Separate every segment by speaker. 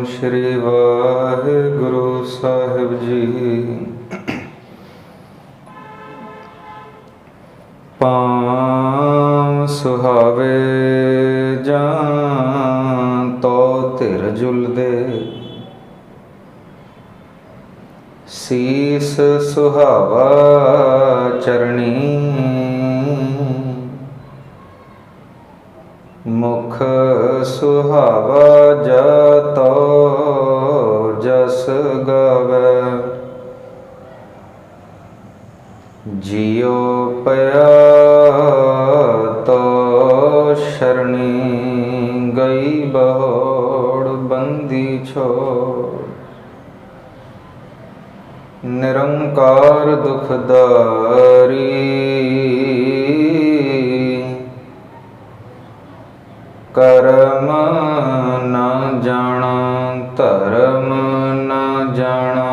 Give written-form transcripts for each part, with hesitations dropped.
Speaker 1: श्री वाहिगुरु साहिब जी। पां सुहावे जां तो धिर जुलदे, सीस सुहावा चरणी, मुख सुहावा जातो जस गावे। जियो पया तो शरणी, गई बहोड़ बंदी छोड़। निरंकार दुखदारी, कर्म न जाना धर्म न जाना।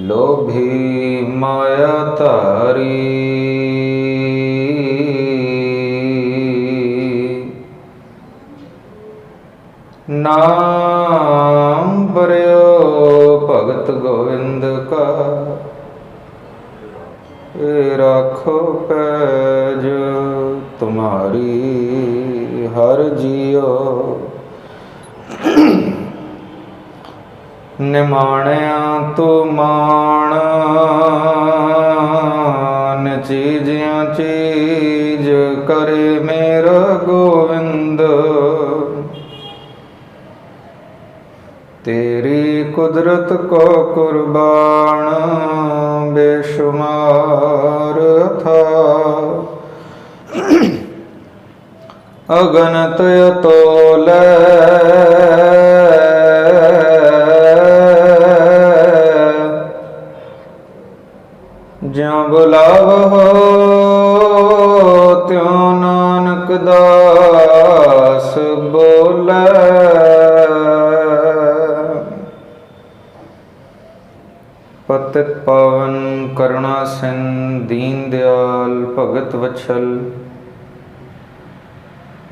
Speaker 1: लोभी माया तारी, नाम बरयो भगत गोविंद का। ए राखो पैज तुम्हारी हर जियो। निमाणिया तू मान, चीजिया चीज करे मेरा गोविंद। तेरी कुदरत को कुर्बान बेशुमार था। अगनत अतोल ज्यों बुलाव हो, त्यों नानक दास बोले। पतित पावन करुणा सिंध दीन दयाल भगत वत्सल।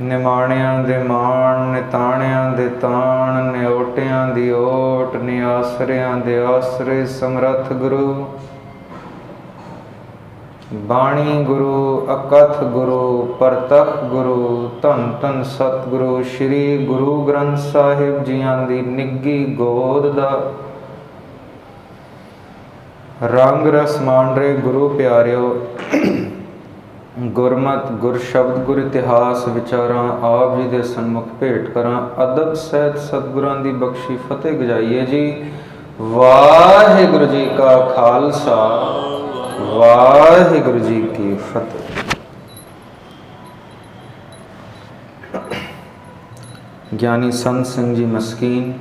Speaker 1: निमाणिया दे माण, निताणिया दे ताण, निओटिया दी ओट, निआसरिया दे आसरे। समरथ गुरु बाणी गुरु, अकथ गुरु, परतख गुरु, धन धन सतगुरु श्री गुरु ग्रंथ साहिब जियां दी निग्गी गोद दा रंग रस मांडरे गुरु प्यारिओ। गुरमत गुर शब्द गुर इतिहास विचारां आप जी दे सन्मुख भेंट करां। अदब सहित सतगुरां दी बख्शी फतेह गजाइए जी। वाहिगुरु जी का खालसा, वाहिगुरु जी की फतेह। ਗਿਆਨੀ ਸੰਤ ਸਿੰਘ ਜੀ ਮਸਕੀਨ,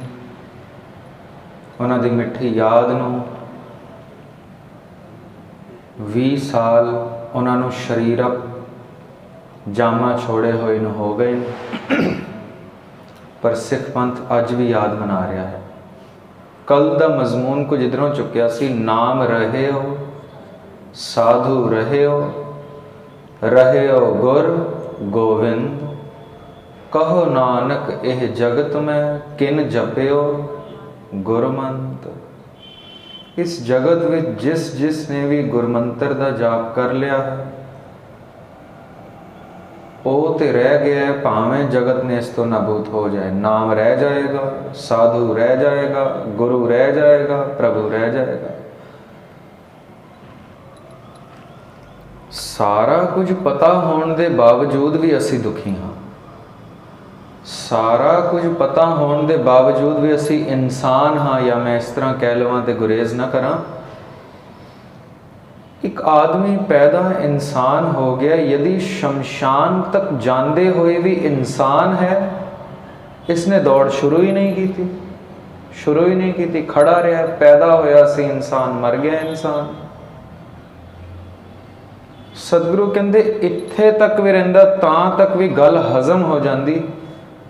Speaker 1: ਉਹਨਾਂ ਦੀ ਮਿੱਠੀ ਯਾਦ ਨੂੰ 20 ਸਾਲ ਉਹਨਾਂ ਨੂੰ ਸਰੀਰਕ ਜਾਮਾ ਛੋੜੇ ਹੋਏ ਨੂੰ ਹੋ ਗਏ, ਪਰ ਸਿੱਖ ਪੰਥ ਅੱਜ ਵੀ ਯਾਦ ਮਨਾ ਰਿਹਾ ਹੈ। ਕੱਲ ਦਾ ਮਜ਼ਮੂਨ ਕੁਝ ਇੱਧਰੋਂ ਚੁੱਕਿਆ ਸੀ, ਨਾਮ ਰਹਿਓ ਸਾਧੂ ਰਹਿਓ, ਰਹਿਓ ਗੁਰ ਗੋਬਿੰਦ। कहो नानक एह जगत में किन जपियो गुरमंत। इस जगत में जिस जिस ने भी गुरमंत्र का जाप कर लिया है वो तो रह गया है, भावें जगत ने इस तो नाबूद हो जाए। नाम रह जाएगा, साधु रह जाएगा, गुरु रह जाएगा, प्रभु रह जाएगा। सारा कुछ पता होने के बावजूद भी असी दुखी हाँ। सारा कुछ पता होने के बावजूद भी असी इंसान हाँ, या मैं इस तरह कह लवां ते गुरेज ना करा। एक आदमी पैदा इंसान हो गया, यदि शमशान तक जाते हुए भी इंसान है, इसने दौड़ शुरू ही नहीं की थी, शुरू ही नहीं की थी, खड़ा रहा। पैदा होया सी इंसान, मर गया इंसान। सतगुरु कहते इत्थे तक भी रहिंदा तां तक भी गल हजम हो जाती,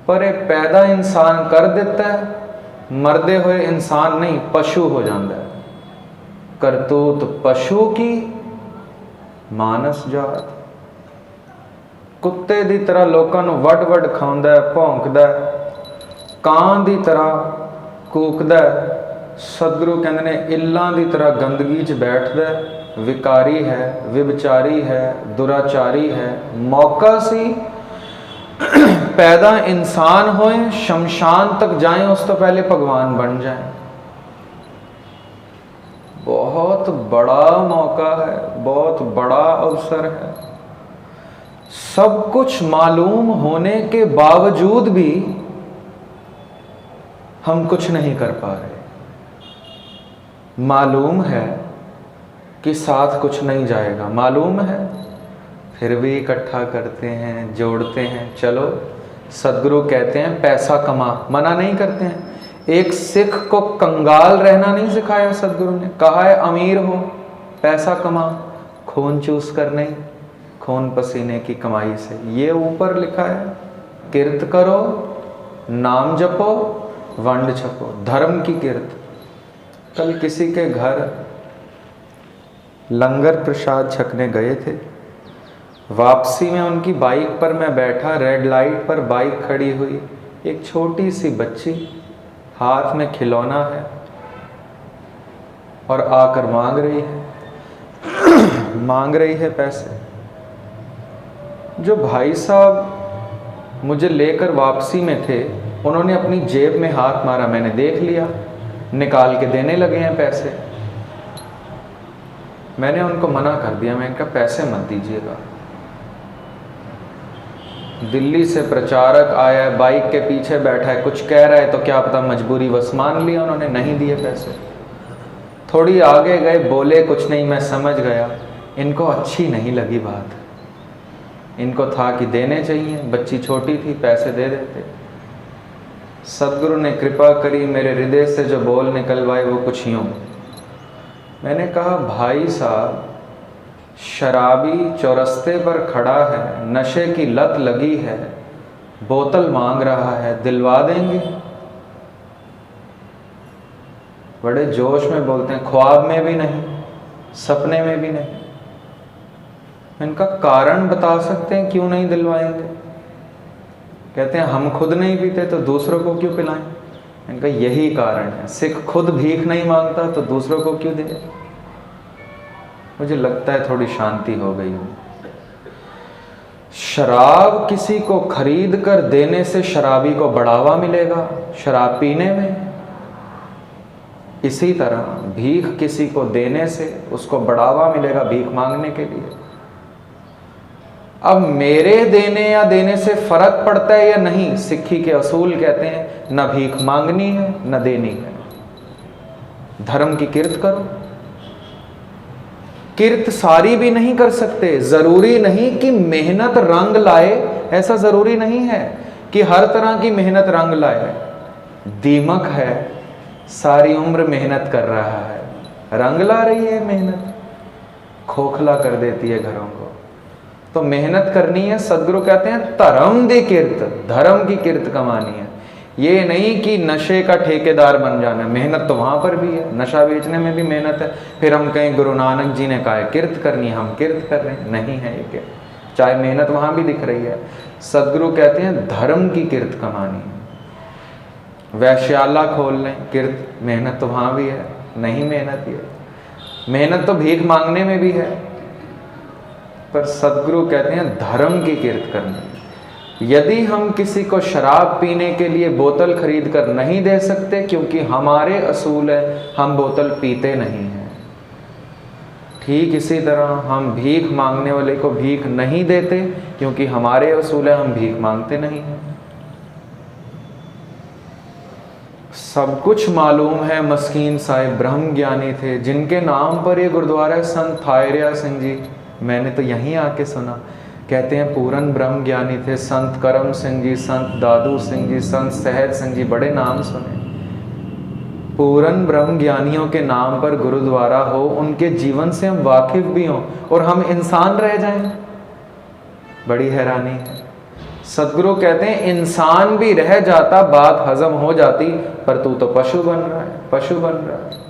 Speaker 1: पर यह पैदा इंसान कर देता है, मरदे हुए इंसान नहीं, पशु हो जाता है। करतूत पशु की मानस जात। कुत्ते दी तरह लोगों को वड वड खांदा है, भौंकदा है, कां दी तरह कूकदा है। सतगुरु कहते ने इल्लां दी तरह गंदगी च बैठदा है, विकारी है, विभचारी है, दुराचारी है। मौका सी पैदा इंसान होए, शमशान तक जाएं, उस तो पहले भगवान बन जाएं। बहुत बड़ा मौका है, बहुत बड़ा अवसर है। सब कुछ मालूम होने के बावजूद भी हम कुछ नहीं कर पा रहे। मालूम है कि साथ कुछ नहीं जाएगा, मालूम है, फिर भी इकट्ठा करते हैं, जोड़ते हैं। चलो, सदगुरु कहते हैं पैसा कमा, मना नहीं करते हैं। एक सिख को कंगाल रहना नहीं सिखाया सदगुरु ने, कहा है अमीर हो, पैसा कमा, खून चूस कर नहीं, खून पसीने की कमाई से। ये ऊपर लिखा है, किरत करो, नाम जपो, वंड छपो, धर्म की किरत। कल किसी के घर लंगर प्रसाद छकने गए थे, वापसी में उनकी बाइक पर मैं बैठा, रेड लाइट पर बाइक खड़ी हुई, एक छोटी सी बच्ची हाथ में खिलौना है और आकर मांग रही है मांग रही है पैसे। जो भाई साहब मुझे लेकर वापसी में थे, उन्होंने अपनी जेब में हाथ मारा, मैंने देख लिया, निकाल के देने लगे हैं पैसे। मैंने उनको मना कर दिया, मैंने कहा पैसे मत दीजिएगा। दिल्ली से प्रचारक आया है, बाइक के पीछे बैठा है, कुछ कह रहा है तो क्या पता मजबूरी बस मान लिया उन्होंने, नहीं दिए पैसे। थोड़ी आगे गए, बोले कुछ नहीं, मैं समझ गया इनको अच्छी नहीं लगी बात। इनको था कि देने चाहिए, बच्ची छोटी थी, पैसे दे देते। सदगुरु ने कृपा करी, मेरे हृदय से जो बोल निकलवाए वो कुछ यूँ। मैंने कहा भाई साहब, शराबी चौरस्ते पर खड़ा है, नशे की लत लगी है, बोतल मांग रहा है, दिलवा देंगे? बड़े जोश में बोलते हैं, ख्वाब में भी नहीं, सपने में भी नहीं। इनका कारण बता सकते हैं क्यों नहीं दिलवाएंगे? कहते हैं हम खुद नहीं पीते तो दूसरों को क्यों पिलाएं? इनका यही कारण है, सिख खुद भीख नहीं मांगता तो दूसरों को क्यों दे। मुझे लगता है थोड़ी शांति हो गई हो। शराब किसी को खरीद कर देने से शराबी को बढ़ावा मिलेगा शराब पीने में, इसी तरह भीख किसी को देने से उसको बढ़ावा मिलेगा भीख मांगने के लिए। अब मेरे देने या देने से फर्क पड़ता है या नहीं? सिक्खी के असूल कहते हैं न भीख मांगनी है न देनी है, धर्म की किरत करो। किरत सारी भी नहीं कर सकते, जरूरी नहीं कि मेहनत रंग लाए, ऐसा जरूरी नहीं है कि हर तरह की मेहनत रंग लाए। दीमक है, सारी उम्र मेहनत कर रहा है, रंग ला रही है मेहनत, खोखला कर देती है घरों को। तो मेहनत करनी है। सदगुरु कहते हैं धर्म दी किरत, धर्म की किरत कमानी है। ये नहीं कि नशे का ठेकेदार बन जाना है, मेहनत तो वहां पर भी है, नशा बेचने में भी मेहनत है। फिर हम कहें गुरु नानक जी ने कहा है किरत करनी है, हम किरत कर रहे हैं, नहीं है ये किरत, चाहे मेहनत वहां भी दिख रही है। सदगुरु कहते हैं धर्म की किरत कमानी है। वैश्याला खोल लें, किरत, मेहनत तो वहां भी है, नहीं मेहनत ही है। मेहनत तो भीख मांगने में भी है, पर सदगुरु कहते हैं धर्म की किरत करनी। यदि हम किसी को शराब पीने के लिए बोतल खरीद कर नहीं दे सकते क्योंकि हमारे असूल है, हम बोतल पीते नहीं हैं, ठीक इसी तरह हम भीख मांगने वाले को भीख नहीं देते क्योंकि हमारे असूल है, हम भीख मांगते नहीं हैं। सब कुछ मालूम है, मस्कीन साहिब ब्रह्म ज्ञानी थे, जिनके नाम पर ये गुरुद्वारा संत थायरिया सिंह जी, मैंने तो यहीं आके सुना, कहते हैं पूरन ब्रह्म ज्ञानी थे। संत करम सिंह जी, संत दादू सिंह जी, संत सहज सिंह जी, बड़े नाम सुने। पूरन ब्रह्म ज्ञानियों के नाम पर गुरुद्वारा हो, उनके जीवन से हम वाकिफ भी हों और हम इंसान रह जाएं, बड़ी हैरानी है। सदगुरु कहते हैं इंसान भी रह जाता, बात हजम हो जाती, पर तू तो पशु बन रहा है, पशु बन रहा है।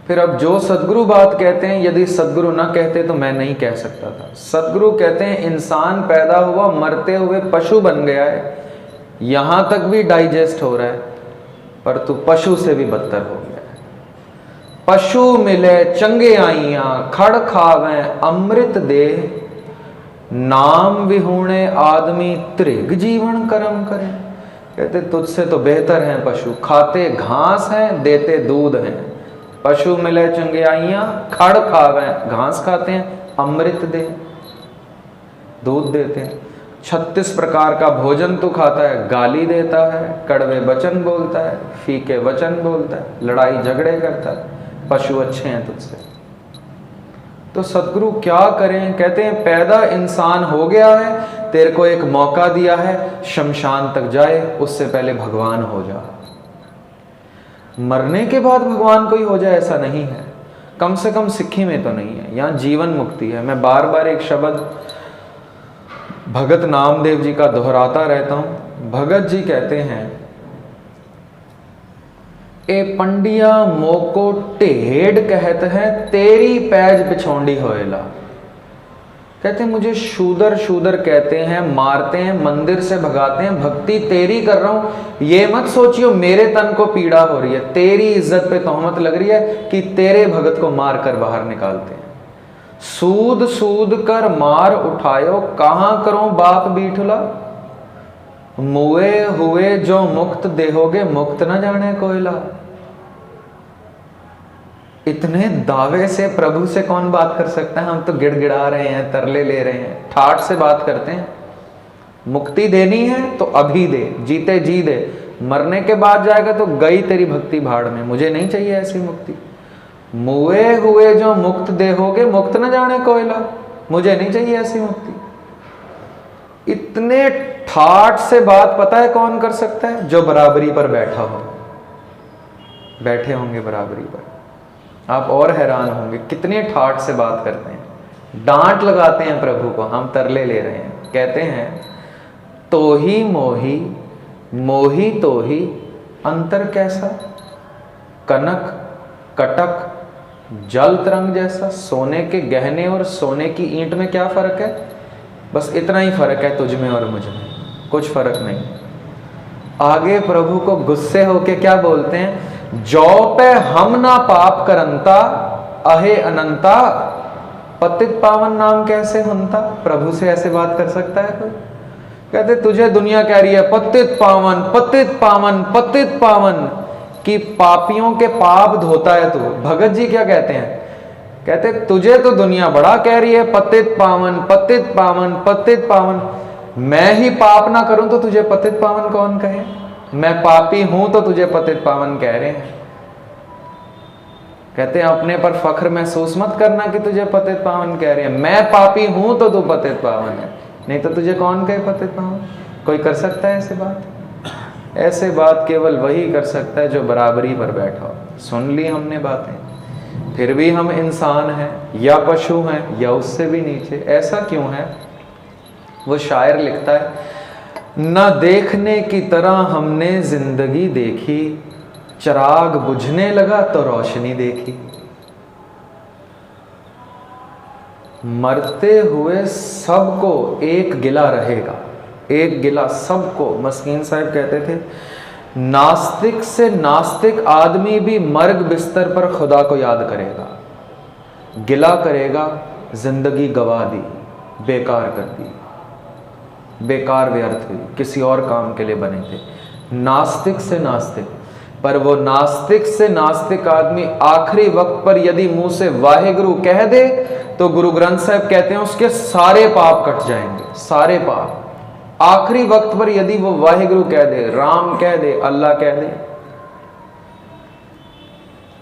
Speaker 1: फिर अब जो सदगुरु बात कहते हैं, यदि सदगुरु ना कहते तो मैं नहीं कह सकता था। सदगुरु कहते हैं इंसान पैदा हुआ, मरते हुए पशु बन गया है, यहां तक भी डाइजेस्ट हो रहा है, पर तू पशु से भी बदतर हो गया है। पशु मिले चंगे आइयां, खड़ खावे अमृत दे, नाम विहूणे आदमी त्रिग जीवन कर्म करे। कहते तुझसे तो बेहतर हैं पशु, खाते घास हैं, देते दूध हैं। पशु मिले चंगियाइयां, खड़ खावे घास खाते हैं, अमृत दे दूध देते हैं। 36 प्रकार का भोजन तू खाता है, गाली देता है, कड़वे वचन बोलता है, फीके वचन बोलता है, लड़ाई झगड़े करता है। पशु अच्छे हैं तुझसे। तो सदगुरु क्या करें? कहते हैं पैदा इंसान हो गया है, तेरे को एक मौका दिया है, शमशान तक जाए, उससे पहले भगवान हो जा। मरने के बाद भगवान कोई हो जाए ऐसा नहीं है, कम से कम सिक्खी में तो नहीं है। यहाँ जीवन मुक्ति है। मैं बार बार एक शब्द भगत नामदेव जी का दोहराता रहता हूं। भगत जी कहते हैं, ए पंडिया मोको टेढ़ कहत है, तेरी पैज पिछोंडी होएला। कहते हैं मुझे शूदर शूदर कहते हैं, मारते हैं, मंदिर से भगाते हैं, भक्ति तेरी कर रहा हूं। ये मत सोचियो मेरे तन को पीड़ा हो रही है, तेरी इज्जत पे तोहमत लग रही है कि तेरे भगत को मार कर बाहर निकालते हैं। सूद सूद कर मार उठायो, कहां करो बाप बीठला, मुए हुए जो मुक्त देहोगे, मुक्त न जाने कोयला। इतने दावे से प्रभु से कौन बात कर सकता है? हम तो गिड़गिड़ा रहे हैं, तरले ले रहे हैं, ठाठ से बात करते हैं। मुक्ति देनी है तो अभी दे, जीते जी दे, मरने के बाद जाएगा तो गई तेरी भक्ति भाड़ में। मुझे नहीं चाहिए ऐसी मुक्ति। मुए हुए जो मुक्त देहोगे, मुक्त न जाने कोयला, मुझे नहीं चाहिए ऐसी मुक्ति। इतने ठाठ से बात पता है कौन कर सकता है? जो बराबरी पर बैठा हो, बैठे होंगे बराबरी पर। आप और हैरान होंगे कितने ठाठ से बात करते हैं, डांट लगाते हैं प्रभु को। हम तरले ले रहे हैं, कहते हैं तो ही मोही, मोही तो ही, अंतर कैसा, कनक कटक जल तरंग जैसा। सोने के गहने और सोने की ईंट में क्या फर्क है? बस इतना ही फर्क है तुझ में और मुझ में, कुछ फर्क नहीं। आगे प्रभु को गुस्से होके क्या बोलते हैं? जौ पे हम ना पाप करंता, अहे अनंता, पतित पावन नाम कैसे हुनता। प्रभु से ऐसे बात कर सकता है कोई? कहते तुझे दुनिया कह रही है पतित पावन पतित पावन पतित पावन, कि पापियों के पाप धोता है तू। भगत जी क्या कहते हैं? कहते तुझे तो दुनिया बड़ा कह रही है पतित पावन पतित पावन पतित पावन, मैं ही पाप ना करूं तो तुझे पतित पावन कौन कहे? मैं पापी हूं तो तुझे पतित पावन कह रहे हैं। कहते हैं अपने पर फख्र महसूस मत करना कि तुझे पतित पावन कह रहे हैं। मैं पापी हूं तो तू पतित पावन है, नहीं तो तुझे कौन कहे पतित पावन? कोई कर सकता है ऐसे बात? ऐसे बात केवल वही कर सकता है जो बराबरी पर बैठा हो। सुन ली हमने बातें, फिर भी हम इंसान हैं, या पशु हैं, या उससे भी नीचे। ऐसा क्यों है? वो शायर लिखता है, न देखने की तरह हमने जिंदगी देखी, चिराग बुझने लगा तो रोशनी देखी। मरते हुए सबको एक गिला रहेगा, एक गिला सबको। मस्कीन साहब कहते थे, नास्तिक से नास्तिक आदमी भी मर्ग बिस्तर पर खुदा को याद करेगा, गिला करेगा, जिंदगी गवा दी, बेकार कर दी, बेकार व्यर्थ हुई, किसी और काम के लिए बने थे। नास्तिक से नास्तिक, पर वो नास्तिक से नास्तिक आदमी आखिरी वक्त पर यदि मुंह से वाहेगुरु कह दे तो गुरु ग्रंथ साहब कहते हैं उसके सारे पाप कट जाएंगे, सारे पाप। आखिरी वक्त पर यदि वो वाहेगुरु कह दे, राम कह दे, अल्लाह कह दे,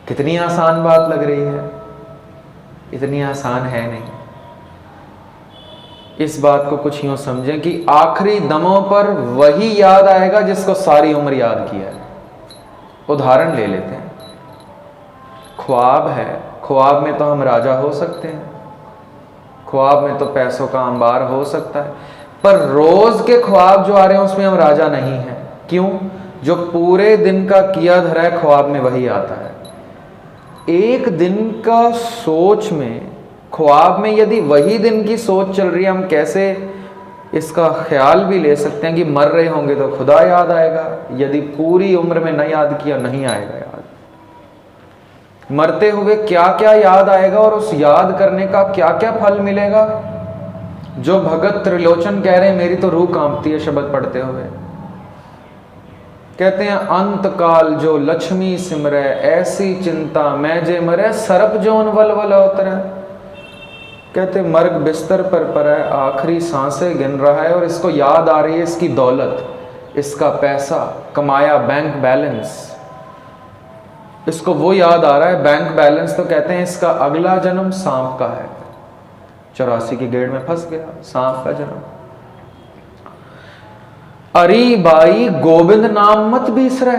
Speaker 1: कितनी आसान बात लग रही है, इतनी आसान है नहीं। इस बात को कुछ यूं समझें कि आखिरी दमों पर वही याद आएगा जिसको सारी उम्र याद किया है। उदाहरण ले लेते हैं, ख्वाब है, ख्वाब में तो हम राजा हो सकते हैं, ख्वाब में तो पैसों का अंबार हो सकता है, पर रोज के ख्वाब जो आ रहे हैं उसमें हम राजा नहीं हैं। क्यों? जो पूरे दिन का किया धरा है ख्वाब में वही आता है। एक दिन का सोच में, ख्वाब में यदि वही दिन की सोच चल रही है, हम कैसे इसका ख्याल भी ले सकते हैं कि मर रहे होंगे तो खुदा याद आएगा। यदि पूरी उम्र में न याद किया, नहीं आएगा याद। मरते हुए क्या क्या याद आएगा और उस याद करने का क्या क्या फल मिलेगा। जो भगत त्रिलोचन कह रहे हैं, मेरी तो रूह कांपती है शब्द पढ़ते हुए। कहते हैं अंत काल जो लक्ष्मी सिमरे, ऐसी चिंता मैं जे मरे, सरप जोन वल वल उतरे। कहते मर्ग बिस्तर पर है, आखिरी सांसें गिन रहा है और इसको याद आ रही है इसकी दौलत, इसका पैसा कमाया, बैंक बैलेंस, इसको वो याद आ रहा है बैंक बैलेंस। तो कहते हैं इसका अगला जन्म सांप का है, 84 की गेड़ में फंस गया, सांप का जन्म। अरी बाई गोविंद नाम मत बिसरे,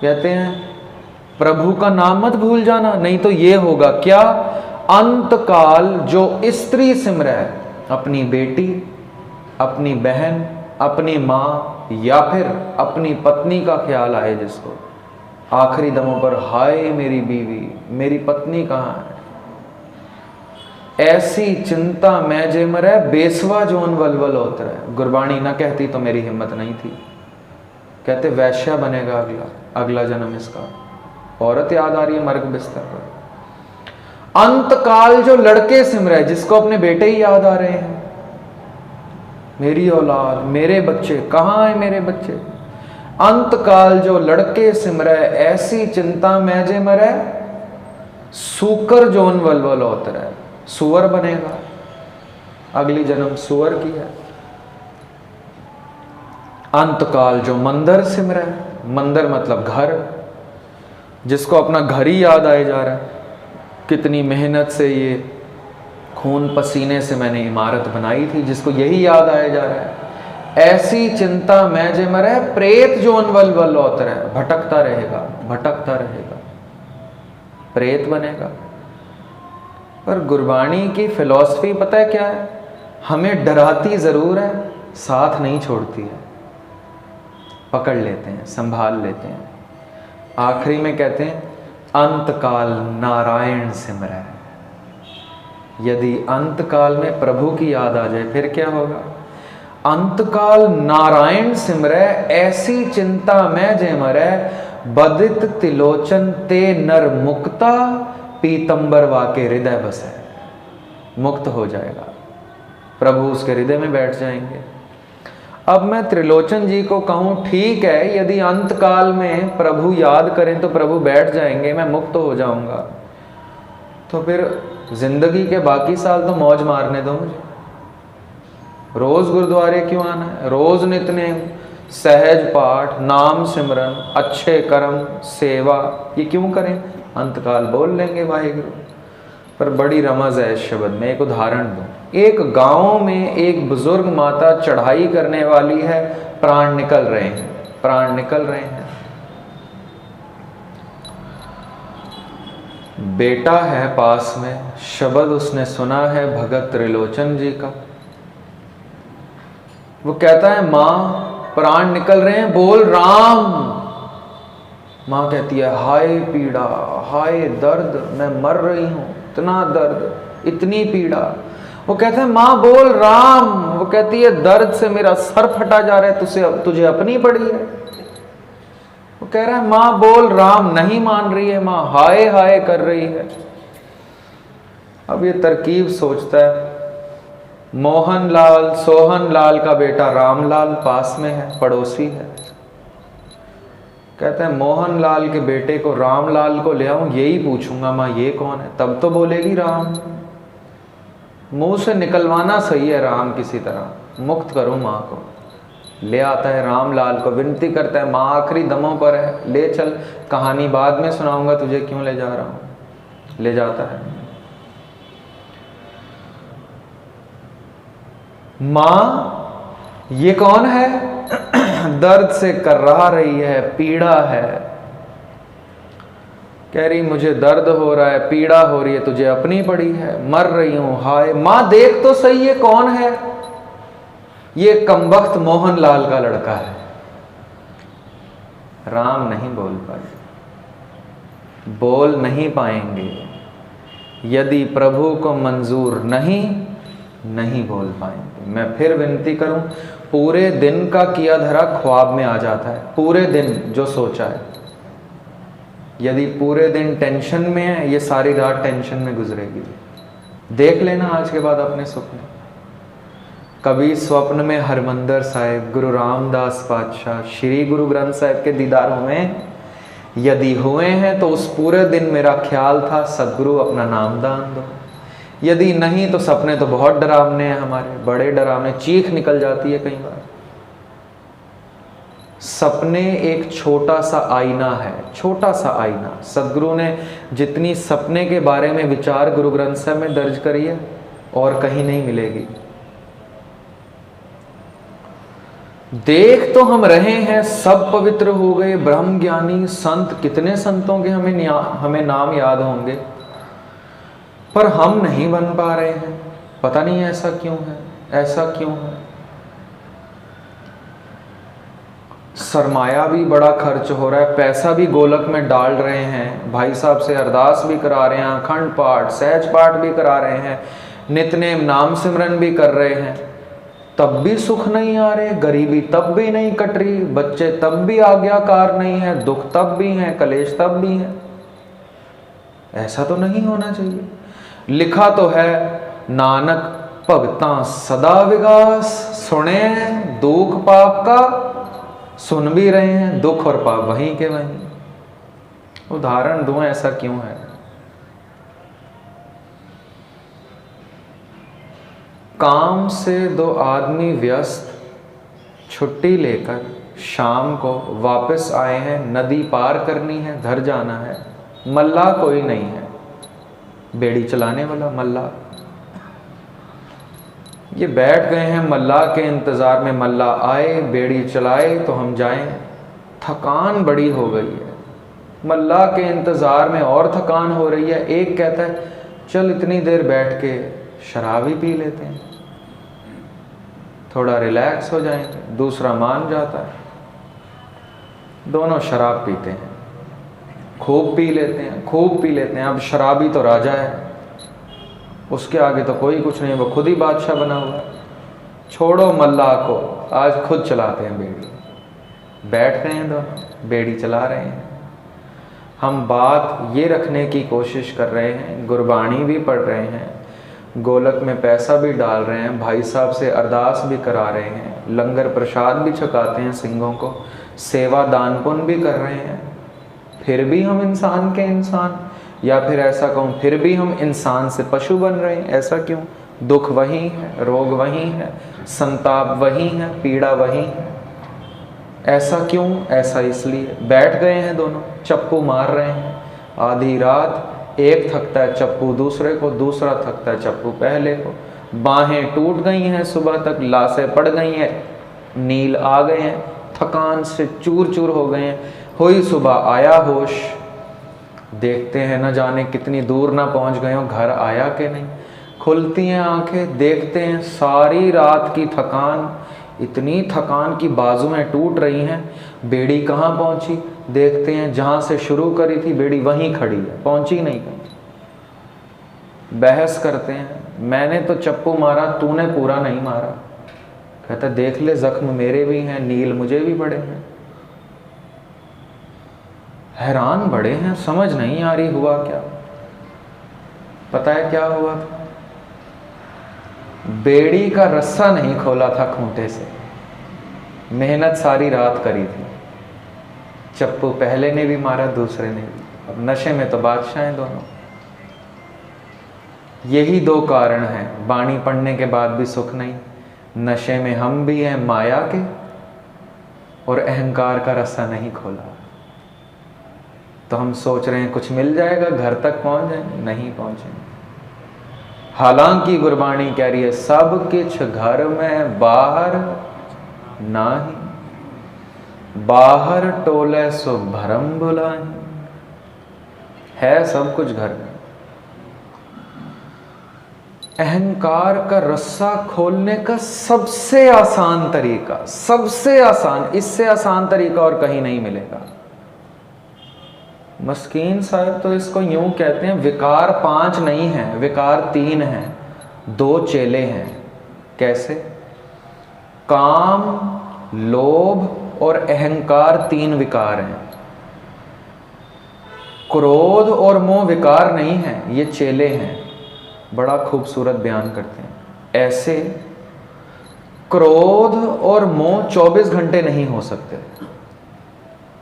Speaker 1: कहते हैं प्रभु का नाम मत भूल जाना, नहीं तो ये होगा क्या, अंत काल जो स्त्री सिमरे, अपनी बेटी, अपनी बहन, अपनी माँ या फिर अपनी पत्नी का ख्याल आए जिसको, आखिरी दमों पर हाय मेरी बीवी, मेरी पत्नी कहाँ है, ऐसी चिंता मैं जे मरे, बेसवा जोन वलवल होता है। गुरबाणी ना कहती तो मेरी हिम्मत नहीं थी। कहते वैश्या बनेगा अगला जन्म इसका। औरत याद आ रही है मर्ग बिस्तर पर। अंत काल जो लड़के सिमरे, जिसको अपने बेटे ही याद आ रहे हैं, मेरी औलाद, मेरे बच्चे कहाँ है, मेरे बच्चे। अंत काल जो लड़के सिमरे, ऐसी चिंता मैं जे मरे, सूकर जोन वलवल होता है, सुअर बनेगा, अगली जन्म सुअर की है। अंतकाल जो मंदिर सिमरे, मंदिर मतलब घर, जिसको अपना घर ही याद आए जा रहा है, कितनी मेहनत से ये खून पसीने से मैंने इमारत बनाई थी, जिसको यही याद आया जा रहा है। ऐसी चिंता मैं जे मरे, प्रेत जोन वल वल होता है, भटकता रहेगा, भटकता रहेगा, प्रेत बनेगा। पर गुरबाणी की फिलॉसफी पता है क्या है, हमें डराती जरूर है, साथ नहीं छोड़ती है, पकड़ लेते हैं, संभाल लेते हैं। आखिरी में कहते हैं अंतकाल नारायण सिमरे। यदि अंतकाल में प्रभु की याद आ जाए फिर क्या होगा, अंतकाल नारायण सिमरे, ऐसी चिंता मैं जे मरे, बदित तिलोचन ते नर मुक्ता, पीतंबर वाके हृदय बसे। मुक्त हो जाएगा, प्रभु उसके हृदय में बैठ जाएंगे। अब मैं त्रिलोचन जी को कहूं ठीक है, यदि अंतकाल में प्रभु याद करें तो प्रभु बैठ जाएंगे, मैं मुक्त हो जाऊंगा, तो फिर जिंदगी के बाकी साल तो मौज मारने दो मुझे। रोज गुरुद्वारे क्यों आना है, रोज नित्य सहज पाठ, नाम सिमरन, अच्छे कर्म, सेवा, ये क्यों करें। अंतकाल बोल लेंगे वाहिगुरु। पर बड़ी रमज है इस शब्द में। एक उदाहरण दूं, एक गांव में एक बुजुर्ग माता चढ़ाई करने वाली है, प्राण निकल रहे हैं, प्राण निकल रहे हैं। बेटा है पास में, शब्द उसने सुना है भगत त्रिलोचन जी का। वो कहता है माँ प्राण निकल रहे हैं, बोल राम। माँ कहती है हाय पीड़ा, हाय दर्द, मैं मर रही हूं, इतना दर्द, इतनी पीड़ा। वो कहते हैं माँ बोल राम। वो कहती है दर्द से मेरा सर फटा जा रहा है, तुझे अपनी पड़ी है। वो कह रहा है माँ बोल राम, नहीं मान रही है माँ, हाय हाय कर रही है। अब ये तरकीब सोचता है, मोहनलाल सोहनलाल का बेटा रामलाल पास में है, पड़ोसी है। कहते हैं मोहनलाल के बेटे को रामलाल को ले आऊं, यही पूछूंगा माँ ये कौन है, तब तो बोलेगी राम। मुंह से निकलवाना सही है राम, किसी तरह मुक्त करो माँ को। ले आता है रामलाल को, विनती करता है माँ आखिरी दमों पर है, ले चल, कहानी बाद में सुनाऊंगा तुझे क्यों ले जा रहा हूं। ले जाता है। माँ ये कौन है, दर्द से कर्रा रही है, पीड़ा है, कह रही मुझे दर्द हो रहा है, पीड़ा हो रही है, तुझे अपनी पड़ी है, मर रही हूं, हाय। माँ देख तो सही ये कौन है, ये कमबख्त मोहनलाल का लड़का है। राम नहीं बोल पाए। बोल नहीं पाएंगे। यदि प्रभु को मंजूर नहीं बोल पाएंगे। मैं फिर विनती करूं, पूरे दिन का किया धरा ख्वाब में आ जाता है। पूरे दिन जो सोचा है, यदि पूरे दिन टेंशन में है, ये सारी रात टेंशन में गुजरेगी। देख लेना आज के बाद अपने सपने। कभी स्वप्न में हरमंदर साहिब, गुरु रामदास पातशाह, श्री गुरु ग्रंथ साहिब के दीदार हुए, यदि हुए हैं तो उस पूरे दिन मेरा ख्याल था सदगुरु अपना नाम दान दो। यदि नहीं तो सपने तो बहुत डरावने हैं हमारे, बड़े डरावने, चीख निकल जाती है कई बार। सपने एक छोटा सा आईना है, छोटा सा आईना। सदगुरु ने जितनी सपने के बारे में विचार गुरु ग्रंथ साहिब में दर्ज करी है और कहीं नहीं मिलेगी। देख तो हम रहे हैं सब पवित्र हो गए, ब्रह्म ज्ञानी संत, कितने संतों के हमें नाम याद होंगे, पर हम नहीं बन पा रहे हैं। पता नहीं ऐसा क्यों है, ऐसा क्यों है। सरमाया भी बड़ा खर्च हो रहा है, पैसा भी गोलक में डाल रहे हैं, भाई साहब से अरदास भी करा रहे हैं, अखंड पाठ सहज पाठ भी करा रहे हैं, नित्यनेम नाम सिमरन भी कर रहे हैं, तब भी सुख नहीं आ रहे, गरीबी तब भी नहीं कट रही, बच्चे तब भी आज्ञाकार नहीं है, दुख तब भी है, कलेश तब भी है। ऐसा तो नहीं होना चाहिए। लिखा तो है नानक भगतां सदा विगास, सुने दुख पाप का, सुन भी रहे हैं, दुख और पाप वहीं के वहीं। उदाहरण दूं ऐसा क्यों है। काम से दो आदमी व्यस्त छुट्टी लेकर शाम को वापस आए हैं, नदी पार करनी है, घर जाना है, मल्लाह कोई नहीं है, बेड़ी चलाने वाला मल्लाह। ये बैठ गए हैं मल्लाह के इंतज़ार में, मल्लाह आए, बेड़ी चलाए तो हम जाएं। थकान बड़ी हो गई है, मल्लाह के इंतज़ार में और थकान हो रही है। एक कहता है चल इतनी देर बैठ के शराब ही पी लेते हैं, थोड़ा रिलैक्स हो जाएंगे। दूसरा मान जाता है। दोनों शराब पीते हैं, खूब पी लेते हैं, खूब पी लेते हैं। अब शराबी तो राजा है, उसके आगे तो कोई कुछ नहीं, वो खुद ही बादशाह बना हुआ है। छोड़ो मल्लाह को, आज खुद चलाते हैं बेड़ी। बैठ गए हैं दोनों, बेड़ी चला रहे हैं। हम बात ये रखने की कोशिश कर रहे हैं, गुरबाणी भी पढ़ रहे हैं, गोलक में पैसा भी डाल रहे हैं, भाई साहब से अरदास भी करा रहे हैं, लंगर प्रसाद भी छकाते हैं सिंहों को, सेवा दान पुण्य भी कर रहे हैं। फिर भी हम इंसान के इंसान, या फिर ऐसा कहूँ फिर भी हम इंसान से पशु बन रहे हैं। ऐसा क्यों? दुख वही है, रोग वही है, संताप वही है, पीड़ा वही है। ऐसा क्यों? ऐसा इसलिए बैठ गए हैं दोनों, चप्पू मार रहे हैं। आधी रात एक थकता है चप्पू दूसरे को, दूसरा थकता है चप्पू पहले को। बाहें टूट गई हैं, सुबह तक लाशें पड़ गई हैं, नील आ गए हैं, थकान से चूर चूर हो गए हैं। हुई सुबह आया होश, देखते हैं न जाने कितनी दूर ना पहुंच गए हो, घर आया कि नहीं। खुलती हैं आंखें, देखते हैं सारी रात की थकान, इतनी थकान की बाजुएं टूट रही हैं। बेड़ी कहाँ पहुंची? देखते हैं जहाँ से शुरू करी थी बेड़ी वहीं खड़ी है, पहुंची नहीं कहीं। बहस करते हैं, मैंने तो चप्पू मारा, तूने पूरा नहीं मारा। कहता देख ले जख्म मेरे भी हैं, नील मुझे भी पड़े हैं। हैरान बड़े हैं, समझ नहीं आ रही हुआ क्या। पता है क्या हुआ था? बेड़ी का रस्सा नहीं खोला था खूंटे से, मेहनत सारी रात करी थी। चप्पू पहले ने भी मारा, दूसरे ने भी। अब नशे में तो बादशाह हैं दोनों। यही दो कारण हैं, बाणी पढ़ने के बाद भी सुख नहीं। नशे में हम भी हैं माया के, और अहंकार का रस्सा नहीं खोला। तो हम सोच रहे हैं कुछ मिल जाएगा, घर तक पहुंच जाएंगे, नहीं पहुंचेंगे। हालांकि गुरबाणी कह रही है सब किछ घर में बाहर नाही, बाहर टोले सो भरम भुलाही। है सब कुछ घर में। अहंकार का रस्सा खोलने का सबसे आसान तरीका, सबसे आसान, इससे आसान तरीका और कहीं नहीं मिलेगा। मस्कीन साहब तो इसको यूं कहते हैं, विकार 5 नहीं है, विकार 3 हैं, 2 चेले हैं। कैसे? काम, लोभ और अहंकार 3 विकार हैं। क्रोध और मोह विकार नहीं है, ये चेले हैं। बड़ा खूबसूरत बयान करते हैं। ऐसे क्रोध और मोह 24 घंटे नहीं हो सकते।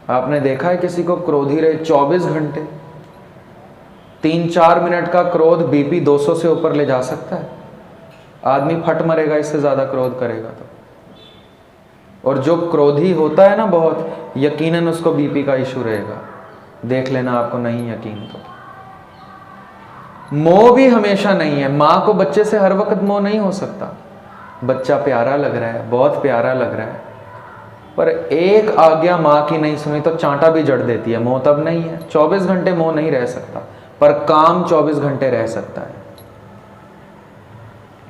Speaker 1: आपने देखा है किसी को क्रोधी रहे 24 घंटे? 3-4 मिनट का क्रोध बीपी 200 से ऊपर ले जा सकता है। आदमी फट मरेगा इससे ज्यादा क्रोध करेगा तो। और जो क्रोधी होता है ना बहुत, यकीनन उसको बीपी का इशू रहेगा। देख लेना, आपको नहीं यकीन तो। मोह भी हमेशा नहीं है। मां को बच्चे से हर वक्त मोह नहीं हो सकता। बच्चा प्यारा लग रहा है, बहुत प्यारा लग रहा है, पर एक आज्ञा मां की नहीं सुनी तो चांटा भी जड़ देती है। मोह तब नहीं है। 24 घंटे मोह नहीं रह सकता, पर काम 24 घंटे रह सकता है।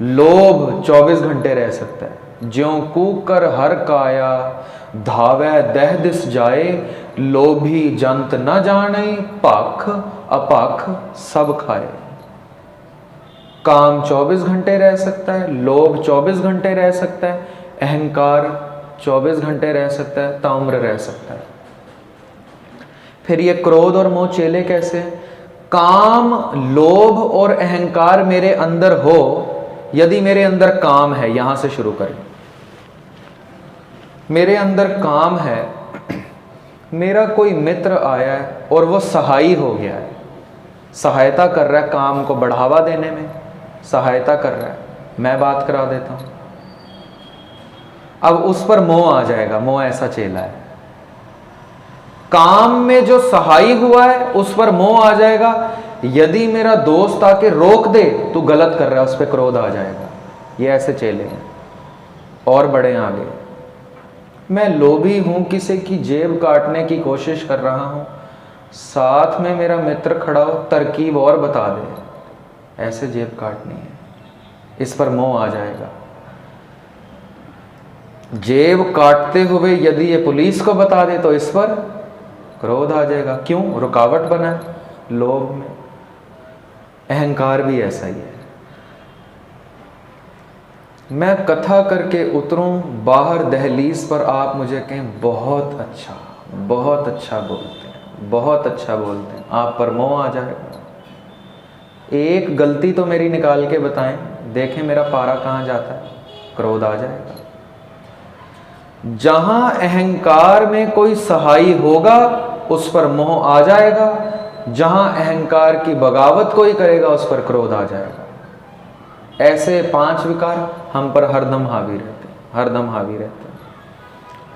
Speaker 1: लोभ 24 घंटे रह सकता है। ज्यों कूकर हर काया, धावै दह दिस जाए, लोभी जंत न जाने, पाख अपाख सब खाए। काम 24 घंटे रह सकता है, लोभ 24 घंटे रह सकता है, अहंकार 24 घंटे रह सकता है, ताम्र रह सकता है। फिर ये क्रोध और मोह चेले कैसे? काम, लोभ और अहंकार मेरे अंदर हो। यदि मेरे अंदर काम है, यहां से शुरू करें। मेरे अंदर काम है, मेरा कोई मित्र आया है और वो सहाई हो गया है, सहायता कर रहा है, काम को बढ़ावा देने में सहायता कर रहा है, मैं बात करा देता हूं। अब उस पर मोह आ जाएगा। मोह ऐसा चेला है। काम में जो सहाई हुआ है उस पर मोह आ जाएगा। यदि मेरा दोस्त आके रोक दे, तू गलत कर रहा है, उस पर क्रोध आ जाएगा। ये ऐसे चेले हैं। और बड़े आगे, मैं लोभी हूं, किसी की जेब काटने की कोशिश कर रहा हूं, साथ में मेरा मित्र खड़ा हो, तरकीब और बता दे, ऐसे जेब काटनी है, इस पर मोह आ जाएगा। जेब काटते हुए यदि ये पुलिस को बता दे तो इस पर क्रोध आ जाएगा। क्यों? रुकावट बना है लोभ में। अहंकार भी ऐसा ही है। मैं कथा करके उतरूं, बाहर दहलीज पर आप मुझे कहें बहुत अच्छा बोलते हैं, बहुत अच्छा बोलते हैं, आप पर मोह आ जाएगा। एक गलती तो मेरी निकाल के बताएं, देखें मेरा पारा कहां जाता है, क्रोध आ जाएगा। जहां अहंकार में कोई सहाई होगा उस पर मोह आ जाएगा। जहां अहंकार की बगावत कोई करेगा उस पर क्रोध आ जाएगा। ऐसे 5 विकार हम पर हरदम हावी रहते हैं, हरदम हावी रहते हैं।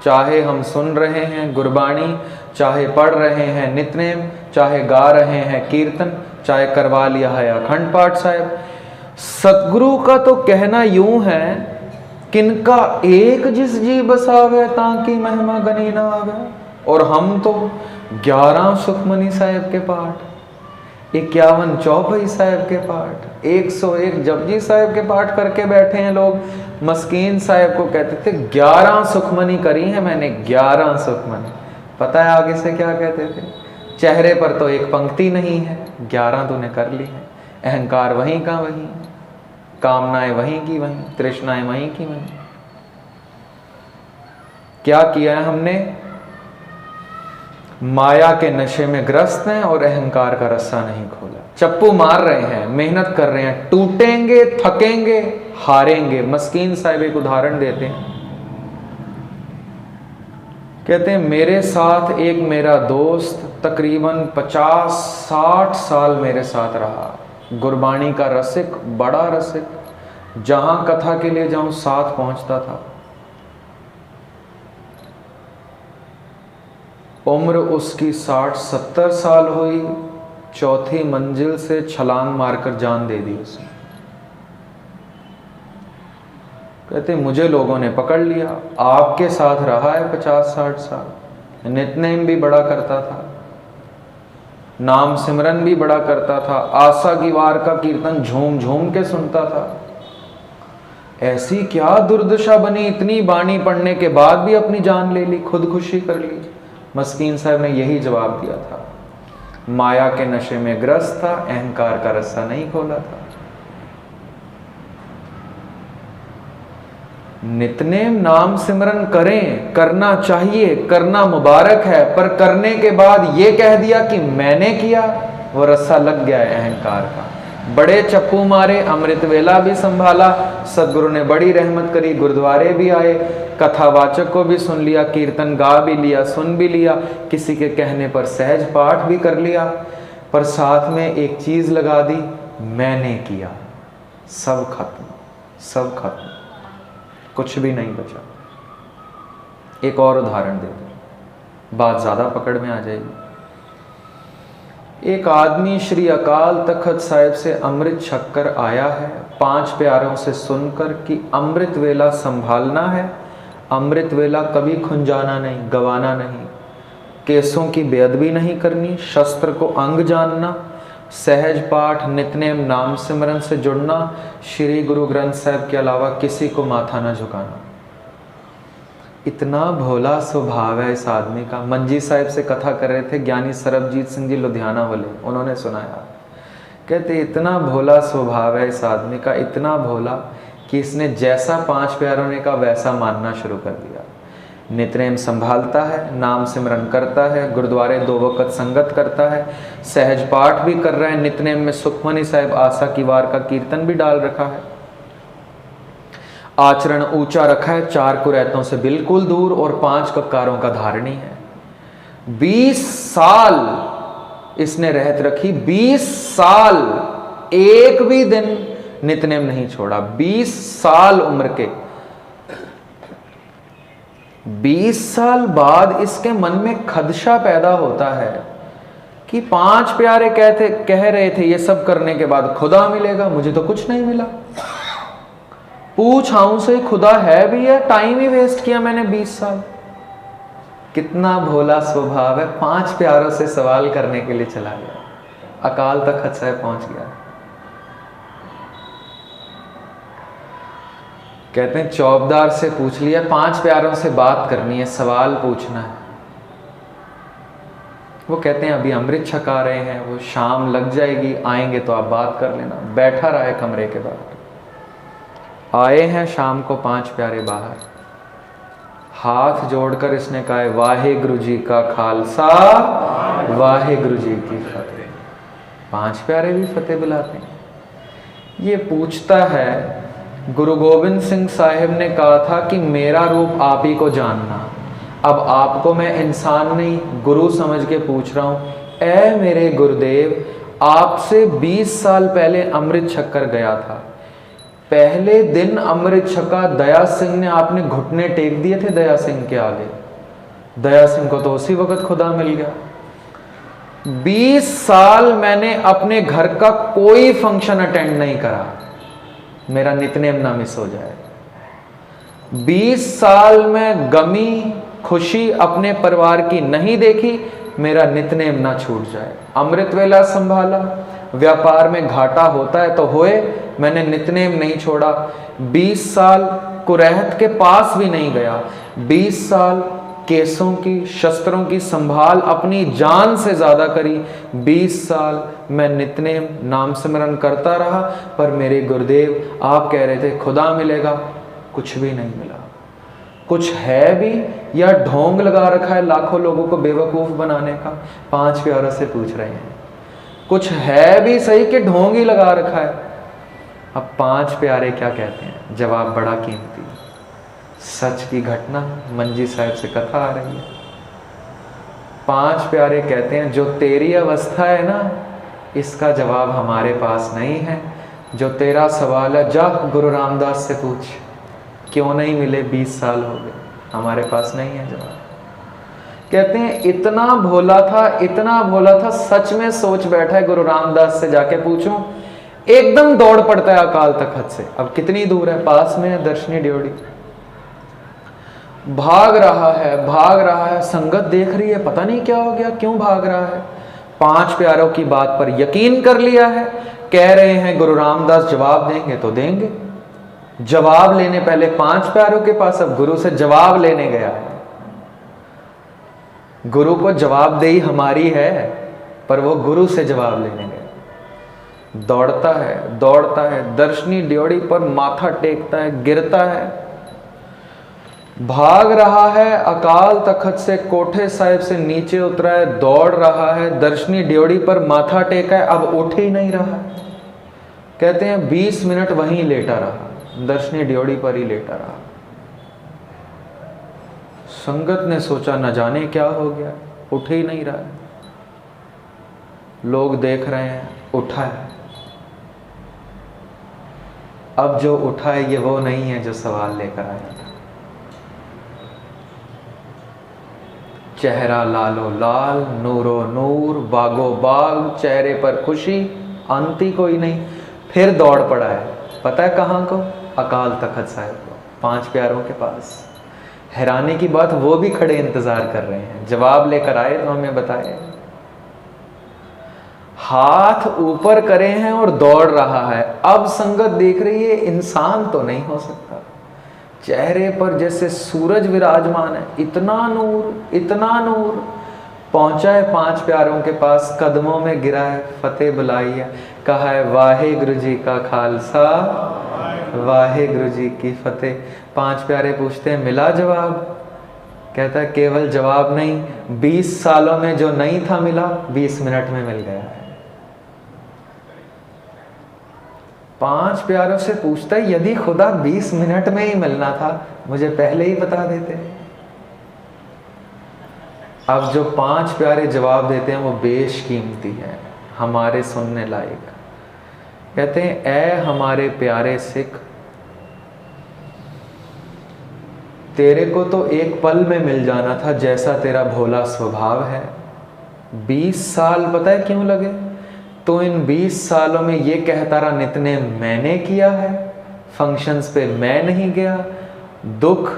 Speaker 1: चाहे हम सुन रहे हैं गुरबाणी, चाहे पढ़ रहे हैं नित्यनेम, चाहे गा रहे हैं कीर्तन, चाहे करवा लिया है अखंड पाठ साहब। सतगुरु का तो कहना यूं है, किनका एक जिस जी बसावे ताकि महिमा गनी ना आवे। और हम तो 11 सुखमनी साहब के पाठ, 51 चौपाई साहब के पाठ, 101 जपजी साहब के पाठ करके बैठे हैं लोग। मस्कीन साहब को कहते थे 11 सुखमनी करी है मैंने, 11 सुखमनी। पता है आगे से क्या कहते थे? चेहरे पर तो एक पंक्ति नहीं है, 11 तूने कर ली है। अहंकार वहीं का वहीं, कामनाएं वहीं की वहीं, तृष्णाएं वहीं की वहीं। क्या किया है हमने? माया के नशे में ग्रस्त हैं और अहंकार का रस्सा नहीं खोला। चप्पू मार रहे हैं, मेहनत कर रहे हैं, टूटेंगे, थकेंगे, हारेंगे। मस्कीन साहब एक उदाहरण देते हैं, कहते हैं मेरे साथ एक मेरा दोस्त तकरीबन 50-60 साल मेरे साथ रहा। गुरबाणी का रसिक, बड़ा रसिक, जहां कथा के लिए जाऊं साथ पहुंचता था। उम्र उसकी 60-70 साल हुई, 4थी मंजिल से छलांग मारकर जान दे दी उसने। कहते मुझे लोगों ने पकड़ लिया, आपके साथ रहा है 50-60 साल, नित्यनेम भी बड़ा करता था, नाम सिमरन भी बड़ा करता था, आशा की वार का कीर्तन झूम झूम के सुनता था। ऐसी क्या दुर्दशा बनी, इतनी बाणी पढ़ने के बाद भी अपनी जान ले ली, खुदकुशी कर ली। मस्कीन साहब ने यही जवाब दिया था, माया के नशे में ग्रस्त था, अहंकार का रस्सा नहीं खोला था। नित्यनेम नाम सिमरन करें, करना चाहिए, करना मुबारक है, पर करने के बाद ये कह दिया कि मैंने किया, वो रस्सा लग गया है अहंकार का। बड़े चप्पू मारे, अमृत वेला भी संभाला, सदगुरु ने बड़ी रहमत करी, गुरुद्वारे भी आए, कथावाचक को भी सुन लिया, कीर्तन गा भी लिया, सुन भी लिया, किसी के कहने पर सहज पाठ भी कर लिया, पर साथ में एक चीज लगा दी, मैंने किया। सब खत्म, सब खत्म, कुछ भी नहीं बचा। एक और उदाहरण दे दो, बात ज्यादा पकड़ में आ जाएगी। एक आदमी श्री अकाल तखत साहिब से अमृत छककर आया है, 5 प्यारों से सुनकर कि अमृत वेला संभालना है, अमृत वेला कभी खुंजाना नहीं, गवाना नहीं, केसों की बेअदबी नहीं करनी, शस्त्र को अंग जानना, सहज पाठ, नित्यनेम, नाम सिमरन से जुड़ना, श्री गुरु ग्रंथ साहिब के अलावा किसी को माथा न झुकाना। इतना भोला स्वभाव है इस आदमी का। मंजी साहिब से कथा कर रहे थे ज्ञानी सरबजीत सिंह जी लुधियाना वाले, उन्होंने सुनाया, कहते इतना भोला स्वभाव है इस आदमी का, इतना भोला कि इसने जैसा 5 प्यारों ने कहा वैसा मानना शुरू कर दिया। नित्यनेम संभालता है, नाम सिमरन करता है, गुरुद्वारे 2 वक्त संगत करता है, सहज पाठ भी कर रहा है, नित्यनेम में सुखमनी साहिब आशा की वार का कीर्तन भी डाल रखा है, आचरण ऊंचा रखा है, 4 कुरैतों से बिल्कुल दूर और 5 ककारों का धारणी है। 20 साल इसने रहत रखी, 20 साल एक भी दिन नित्यनेम नहीं छोड़ा। 20 साल उम्र के, 20 साल बाद इसके मन में खदशा पैदा होता है कि 5 प्यारे कह रहे थे ये सब करने के बाद खुदा मिलेगा, मुझे तो कुछ नहीं मिला। पूछाऊं से खुदा है भी है, टाइम ही वेस्ट किया मैंने 20 साल। कितना भोला स्वभाव है, 5 प्यारों से सवाल करने के लिए चला गया, अकाल तखत साहिब पहुंच गया। कहते हैं चौबदार से पूछ लिया, 5 प्यारों से बात करनी है, सवाल पूछना है। वो कहते हैं अभी अमृत छका रहे हैं, वो शाम लग जाएगी, आएंगे तो आप बात कर लेना। बैठा रहा है कमरे के बाहर। आए हैं शाम को 5 प्यारे बाहर, हाथ जोड़कर इसने कहा है वाहेगुरु जी का खालसा, वाहेगुरु जी की फतेह। 5 प्यारे भी फतेह बुलाते हैं। ये पूछता है, गुरु गोविंद सिंह साहिब ने कहा था कि मेरा रूप आप ही को जानना। अब आपको मैं इंसान नहीं गुरु समझ के पूछ रहा हूं, ऐ मेरे गुरुदेव, आपसे 20 साल पहले अमृत छककर गया था, पहले दिन अमृत छका, दया सिंह ने आपने घुटने टेक दिए थे दया सिंह के आगे, दया सिंह को तो उसी वक्त खुदा मिल गया। 20 साल मैंने अपने घर का कोई फंक्शन अटेंड नहीं करा, मेरा नित्यनेम ना मिस हो जाए। 20 साल में गमी खुशी अपने परिवार की नहीं देखी, मेरा नित्यनेम ना छूट जाए। अमृत वेला संभाला, व्यापार में घाटा होता है तो होए, मैंने नित्यनेम नहीं छोड़ा। 20 साल कुरैहत के पास भी नहीं गया। 20 साल केसों की, शस्त्रों की संभाल अपनी जान से ज्यादा करी। 20 साल मैं नित्यनेम नाम सिमरन करता रहा, पर मेरे गुरुदेव आप कह रहे थे खुदा मिलेगा, कुछ भी नहीं मिला। कुछ है भी या ढोंग लगा रखा है लाखों लोगों को बेवकूफ बनाने का? 5 प्यारों से पूछ रहे हैं, कुछ है भी सही कि ढोंग ही लगा रखा है? अब 5 प्यारे क्या कहते हैं? जवाब बड़ा कीमती, सच की घटना, मंजी साहब से कथा आ रही है। 5 प्यारे कहते हैं जो तेरी अवस्था है ना, इसका जवाब हमारे पास नहीं है। जो तेरा सवाल है जा गुरु रामदास से पूछ, क्यों नहीं मिले, 20 साल हो गए, हमारे पास नहीं है जवाब। कहते हैं इतना भोला था, इतना भोला था, सच में सोच बैठा है गुरु रामदास से जाके पूछूं, एकदम दौड़ पड़ता है अकाल तखत से। अब कितनी दूर है? पास में है दर्शनी ड्योढ़ी। भाग रहा है, भाग रहा है, संगत देख रही है, पता नहीं क्या हो गया, क्यों भाग रहा है। 5 प्यारों की बात पर यकीन कर लिया है, कह रहे हैं गुरु रामदास जवाब देंगे तो देंगे। जवाब लेने पहले 5 प्यारों के पास, अब गुरु से जवाब लेने गया है। गुरु को जवाबदेही हमारी है, पर वो गुरु से जवाब लेने गए। दौड़ता है, दर्शनी ड्योढ़ी पर माथा टेकता है, गिरता है, भाग रहा है, अकाल तखत से कोठे साहिब से नीचे उतरा है, दौड़ रहा है, दर्शनी ड्योढ़ी पर माथा टेका है, अब उठ ही नहीं रहा। कहते हैं 20 मिनट वहीं लेटा रहा, दर्शनी ड्योढ़ी पर ही लेटा रहा। संगत ने सोचा न जाने क्या हो गया, उठ ही नहीं रहा है। लोग देख रहे हैं, उठा है। अब जो उठा है ये वो नहीं है जो सवाल लेकर आया था। चेहरा लालो लाल, नूरो नूर, बागो बाग, चेहरे पर खुशी, अंत ही कोई नहीं। फिर दौड़ पड़ा है, पता है कहाँ को? अकाल तखत साहिब को, 5 प्यारों के पास। हैरानी की बात, वो भी खड़े इंतजार कर रहे हैं, जवाब लेकर आए तो हमें बताए। हाथ ऊपर करे हैं और दौड़ रहा है। अब संगत देख रही है, इंसान तो नहीं हो सकता। चेहरे पर जैसे सूरज विराजमान है, इतना नूर। पहुंचा है 5 प्यारों के पास, कदमों में गिरा है, फतेह बुलाई है, कहा है वाहेगुरु जी का खालसा, वाहेगुरु जी की फतेह। 5 प्यारे पूछते हैं मिला जवाब? कहता है केवल जवाब नहीं, 20 सालों में जो नहीं था मिला, 20 मिनट में मिल गया है। 5 प्यारों से पूछता है यदि खुदा 20 मिनट में ही मिलना था, मुझे पहले ही बता देते। अब जो 5 प्यारे जवाब देते हैं वो बेशकीमती है, हमारे सुनने लायक। कहते हैं ऐ हमारे प्यारे सिख, तेरे को तो एक पल में मिल जाना था जैसा तेरा भोला स्वभाव है। 20 साल पता है क्यों लगे? तो इन 20 सालों में ये कहता रहा नित्य मैंने किया है, फंक्शंस पे मैं नहीं गया, दुख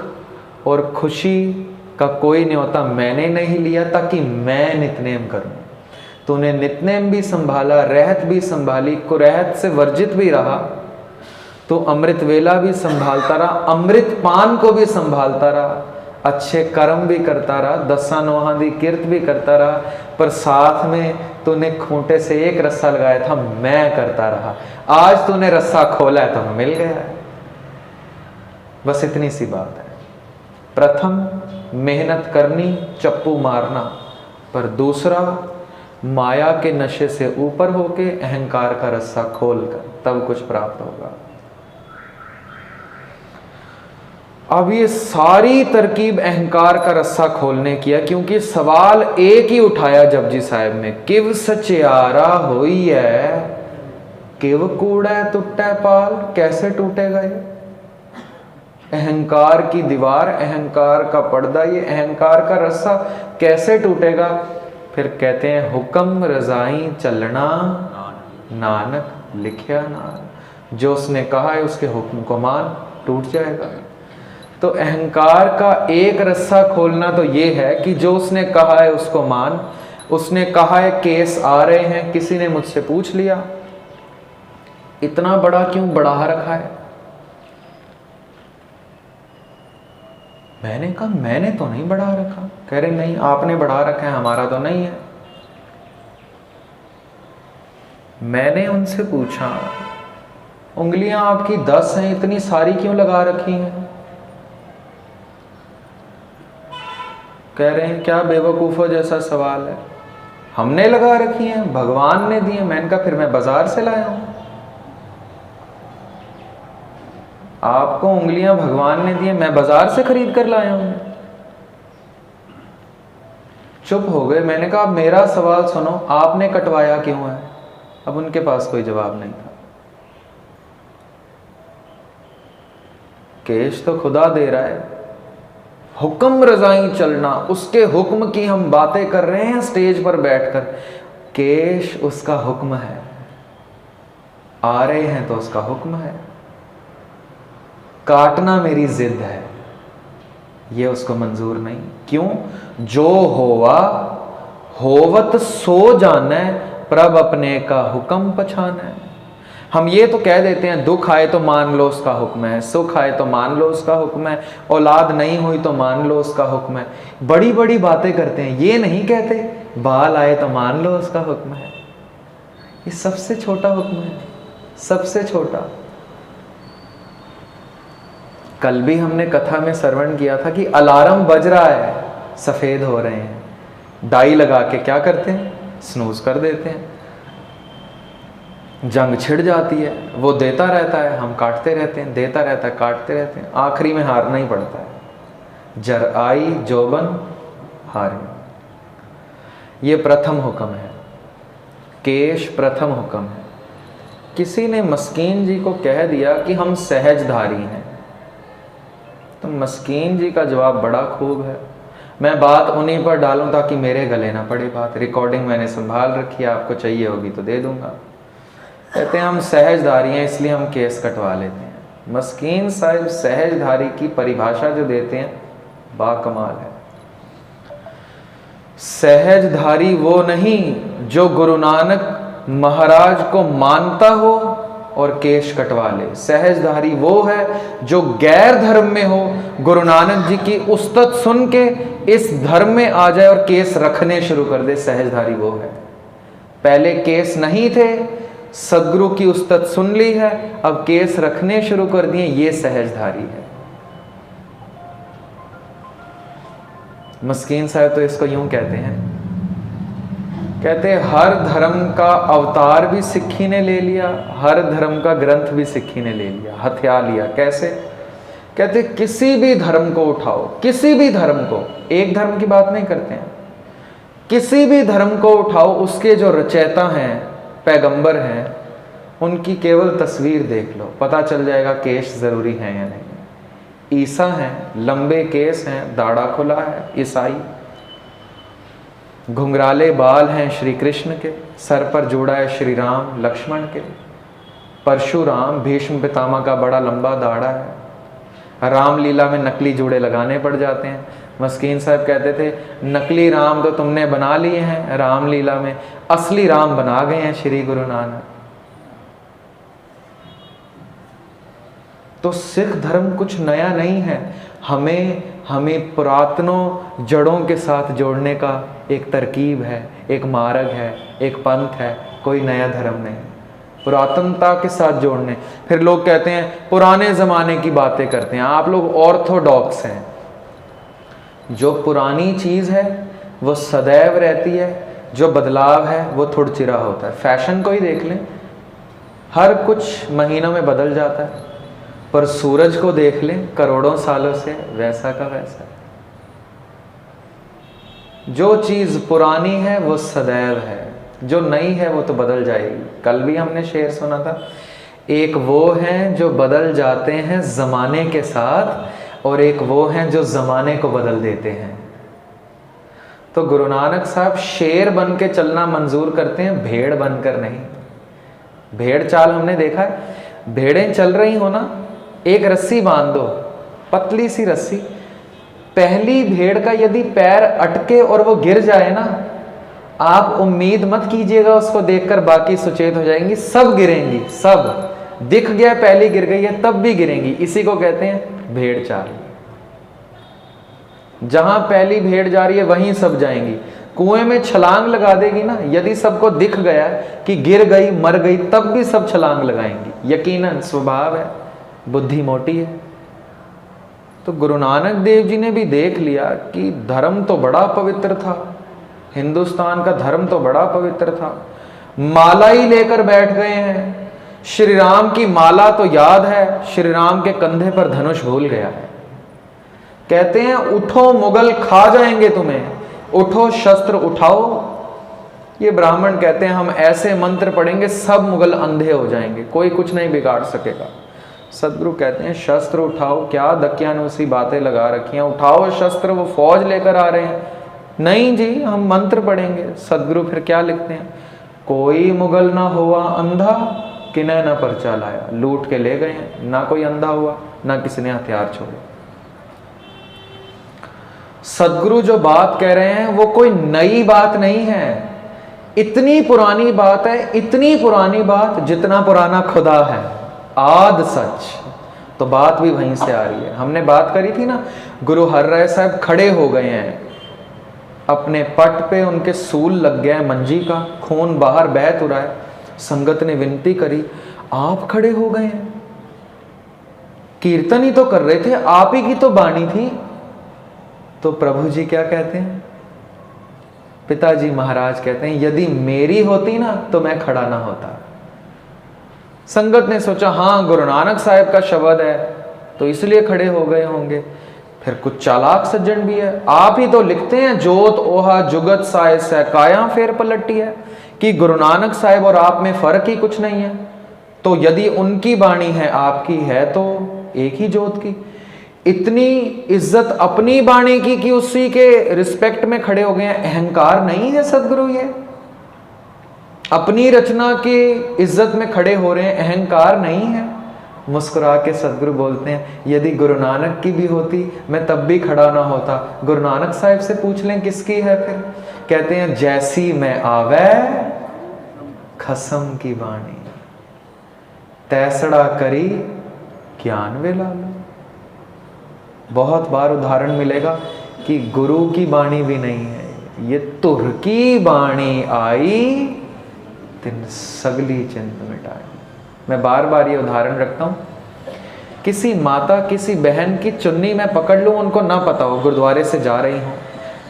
Speaker 1: और खुशी का कोई न्योता मैंने नहीं लिया ताकि मैं नित्यनेम करूं। तूने नित्यनेम भी संभाला, रहत भी संभाली, कुरहत से वर्जित भी रहा, तो अमृत वेला भी संभालता रहा, अमृत पान को भी संभालता रहा, अच्छे कर्म भी करता रहा, दसा नोहा दी किरत भी करता रहा, पर साथ में तूने खूंटे से एक रस्सा लगाया था, मैं करता रहा। आज तूने रस्सा खोला है तो मिल गया है। बस इतनी सी बात है। प्रथम मेहनत करनी, चप्पू मारना, पर दूसरा माया के नशे से ऊपर होके अहंकार का रस्सा खोलकर तब कुछ प्राप्त होगा। अब ये सारी तरकीब अहंकार का रस्सा खोलने किया, क्योंकि सवाल एक ही उठाया जपजी साहब ने, किव सचियारा होई है, किव कूड़ा टूटे पाल। कैसे टूटेगा ये? अहंकार की दीवार, अहंकार का पर्दा, ये अहंकार का रस्सा कैसे टूटेगा? फिर कहते हैं हुक्म रजाई चलना नानक लिखिया नान। जो उसने कहा है उसके हुक्म को मान, टूट जाएगा। तो अहंकार का एक रस्सा खोलना तो ये है कि जो उसने कहा है उसको मान। उसने कहा है केस आ रहे हैं, किसी ने मुझसे पूछ लिया इतना बड़ा क्यों बढ़ा रखा है? मैंने कहा मैंने तो नहीं बढ़ा रखा। कह रहे नहीं आपने बढ़ा रखा है, हमारा तो नहीं है। मैंने उनसे पूछा उंगलियां आपकी 10 हैं, इतनी सारी क्यों लगा रखी हैं? कह रहे हैं क्या बेवकूफ़ों जैसा सवाल है, हमने लगा रखी हैं, भगवान ने दी है। मैंने कहा फिर मैं बाजार से लाया हूं। आपको उंगलियां भगवान ने दी है, मैं बाजार से खरीद कर लाया हूं। चुप हो गए। मैंने कहा अब मेरा सवाल सुनो, आपने कटवाया क्यों है? अब उनके पास कोई जवाब नहीं था। केश तो खुदा दे रहा है, हुक्म रजाई चलना, उसके हुक्म की हम बातें कर रहे हैं स्टेज पर बैठकर। केश उसका हुक्म है, आ रहे हैं तो उसका हुक्म है। काटना मेरी जिद है, ये उसको मंजूर नहीं। क्यों? जो होवा होवत सो जाने, प्रभ अपने का हुक्म पछाने। हम ये तो कह देते हैं दुख आए तो मान लो उसका हुक्म है, सुख आए तो मान लो उसका हुक्म है, औलाद नहीं हुई तो मान लो उसका हुक्म है। बड़ी बड़ी बातें करते हैं, ये नहीं कहते बाल आए तो मान लो उसका हुक्म है। ये सबसे छोटा हुक्म है, सबसे छोटा। कल भी हमने कथा में श्रवण किया था कि अलार्म बज रहा है, सफेद हो रहे हैं, डाई लगा के क्या करते हैं, स्नूज कर देते हैं। जंग छिड़ जाती है, वो देता रहता है, हम काटते रहते हैं, देता रहता है, काटते रहते हैं, आखिरी में हारना ही पड़ता है। जर आई जोबन हारे। ये प्रथम हुक्म है, केश प्रथम हुक्म है। किसी ने मस्कीन जी को कह दिया कि हम सहजधारी हैं, तो मस्कीन जी का जवाब बड़ा खूब है। मैं बात उन्हीं पर डालूं ताकि मेरे गले ना पड़े बात। रिकॉर्डिंग मैंने संभाल रखी है, आपको चाहिए होगी तो दे दूंगा। कहते हैं हम सहजधारी हैं इसलिए हम केस कटवा लेते हैं। मस्कीन साहिब सहजधारी की परिभाषा जो देते हैं बाकमाल है। सहजधारी वो नहीं जो गुरु नानक महाराज को मानता हो और केश कटवा ले। सहजधारी वो है जो गैर धर्म में हो, गुरु नानक जी की उस्तत सुन के इस धर्म में आ जाए और केस रखने शुरू कर दे। सहजधारी वो है। पहले केस नहीं थे, सदगुरु की उस्तत सुन ली है, अब केस रखने शुरू कर दिए, ये सहजधारी है। मस्कीन साहब तो इसको यूं कहते हैं, कहते हैं हर धर्म का अवतार भी सिक्खी ने ले लिया, हर धर्म का ग्रंथ भी सिक्खी ने ले लिया, हथिया लिया। कैसे? कहते किसी भी धर्म को उठाओ, किसी भी धर्म को, एक धर्म की बात नहीं करते हैं, किसी भी धर्म को उठाओ, उसके जो रचयिता हैं, पैगंबर हैं, उनकी केवल तस्वीर देख लो, पता चल जाएगा केश जरूरी है या नहीं। ईसा हैं, लंबे केस हैं, दाढ़ा खुला है, ईसाई। घुंघराले बाल हैं श्री कृष्ण के, सर पर जोड़ा है श्री राम लक्ष्मण के। परशुराम भीष्म पितामह का बड़ा लंबा दाढ़ा है। रामलीला में नकली जोड़े लगाने पड़ जाते हैं। मस्कीन साहब कहते थे नकली राम तो तुमने बना लिए हैं, रामलीला में असली राम बना गए हैं श्री गुरु नानक। तो सिख धर्म कुछ नया नहीं है, हमें पुरातनों जड़ों के साथ जोड़ने का एक तरकीब है, एक मार्ग है, एक पंथ है, कोई नया धर्म नहीं। पुरातनता के साथ जोड़ने। फिर लोग कहते हैं पुराने जमाने की बातें करते हैं, आप लोग ऑर्थोडॉक्स हैं। जो पुरानी चीज है वो सदैव रहती है, जो बदलाव है वो थोड़चिरा होता है। फैशन को ही देख लें, हर कुछ महीनों में बदल जाता है, पर सूरज को देख लें करोड़ों सालों से वैसा का वैसा। जो चीज पुरानी है वो सदैव है, जो नई है वो तो बदल जाएगी। कल भी हमने शेर सुना था, एक वो हैं जो बदल जाते हैं जमाने के साथ, और एक वो हैं जो जमाने को बदल देते हैं। तो गुरु नानक साहब शेर बन के चलना मंजूर करते हैं, भेड़ बनकर नहीं। भेड़ चाल हमने देखा है, भेड़ें चल रही हो ना, एक रस्सी बांध दो, पतली सी रस्सी, पहली भेड़ का यदि पैर अटके और वो गिर जाए ना, आप उम्मीद मत कीजिएगा उसको देखकर बाकी सुचेत हो जाएंगी, सब गिरेंगी, सब। दिख गया पहली गिर गई है तब भी गिरेंगी। इसी को कहते हैं भेड़ चाल। जहां पहली भेड़ जा रही है वहीं सब जाएंगी। कुएं में छलांग लगा देगी ना, यदि सबको दिख गया कि गिर गई मर गई तब भी सब छलांग लगाएंगी। यकीनन स्वभाव है, बुद्धि मोटी है। तो गुरु नानक देव जी ने भी देख लिया कि धर्म तो बड़ा पवित्र था, हिंदुस्तान का धर्म तो बड़ा पवित्र था। माला ही लेकर बैठ गए हैं। श्री राम की माला तो याद है, श्री राम के कंधे पर धनुष भूल गया है। कहते हैं उठो मुगल खा जाएंगे तुम्हें, उठो शस्त्र उठाओ। ये ब्राह्मण कहते हैं हम ऐसे मंत्र पढ़ेंगे सब मुगल अंधे हो जाएंगे, कोई कुछ नहीं बिगाड़ सकेगा। सदगुरु कहते हैं शस्त्र उठाओ। क्या दकियानुसी बातें लगा रखी हैं, उठाओ शस्त्र, वो फौज लेकर आ रहे हैं। नहीं जी हम मंत्र पढ़ेंगे। सदगुरु फिर क्या लिखते हैं, कोई मुगल ना हुआ अंधा, किन्हे न पर्चा लाया। लूट के ले गए हैं, ना कोई अंधा हुआ ना किसी ने हथियार छोड़े। सदगुरु जो बात कह रहे हैं वो कोई नई बात नहीं है, इतनी पुरानी बात है, इतनी पुरानी बात जितना पुराना खुदा है, आद सच। तो बात भी वहीं से आ रही है। हमने बात करी थी ना, गुरु हर राय साहब खड़े हो गए हैं, अपने पट पे उनके सूल लग गया है मंजी का, खून बाहर बह तो रहा है। संगत ने विनती करी, आप खड़े हो गए हैं, कीर्तन ही तो कर रहे थे, आप ही की तो वाणी थी। तो प्रभु जी क्या कहते हैं, पिताजी महाराज कहते हैं, यदि मेरी होती ना तो मैं खड़ा ना होता। संगत ने सोचा हाँ गुरु नानक साहिब का शब्द है तो इसलिए खड़े हो गए होंगे। फिर कुछ चालाक सज्जन भी है, आप ही तो लिखते हैं जोत ओहा जुगत साय सै काया फेर पलटी है, कि गुरु नानक साहिब और आप में फर्क ही कुछ नहीं है। तो यदि उनकी वाणी है आपकी है तो एक ही जोत की। इतनी इज्जत अपनी वाणी की कि उसी के रिस्पेक्ट में खड़े हो गए हैं। अहंकार नहीं है सदगुरु, ये अपनी रचना की इज्जत में खड़े हो रहे हैं, अहंकार नहीं है। मुस्कुरा के सदगुरु बोलते हैं, यदि गुरु नानक की भी होती मैं तब भी खड़ा ना होता। गुरु नानक साहिब से पूछ लें किसकी है फिर। कहते हैं जैसी मैं आवे खसम की वाणी, तैसड़ा करी ज्ञान वे लालो। बहुत बार उदाहरण मिलेगा कि गुरु की वाणी भी नहीं है, ये तुर की वाणी आई तिन सगली चिंत मिटाई। मैं बार बार ये उदाहरण रखता हूँ। किसी माता किसी बहन की चुन्नी मैं पकड़ लूँ, उनको ना पता हो गुरुद्वारे से जा रही हूँ,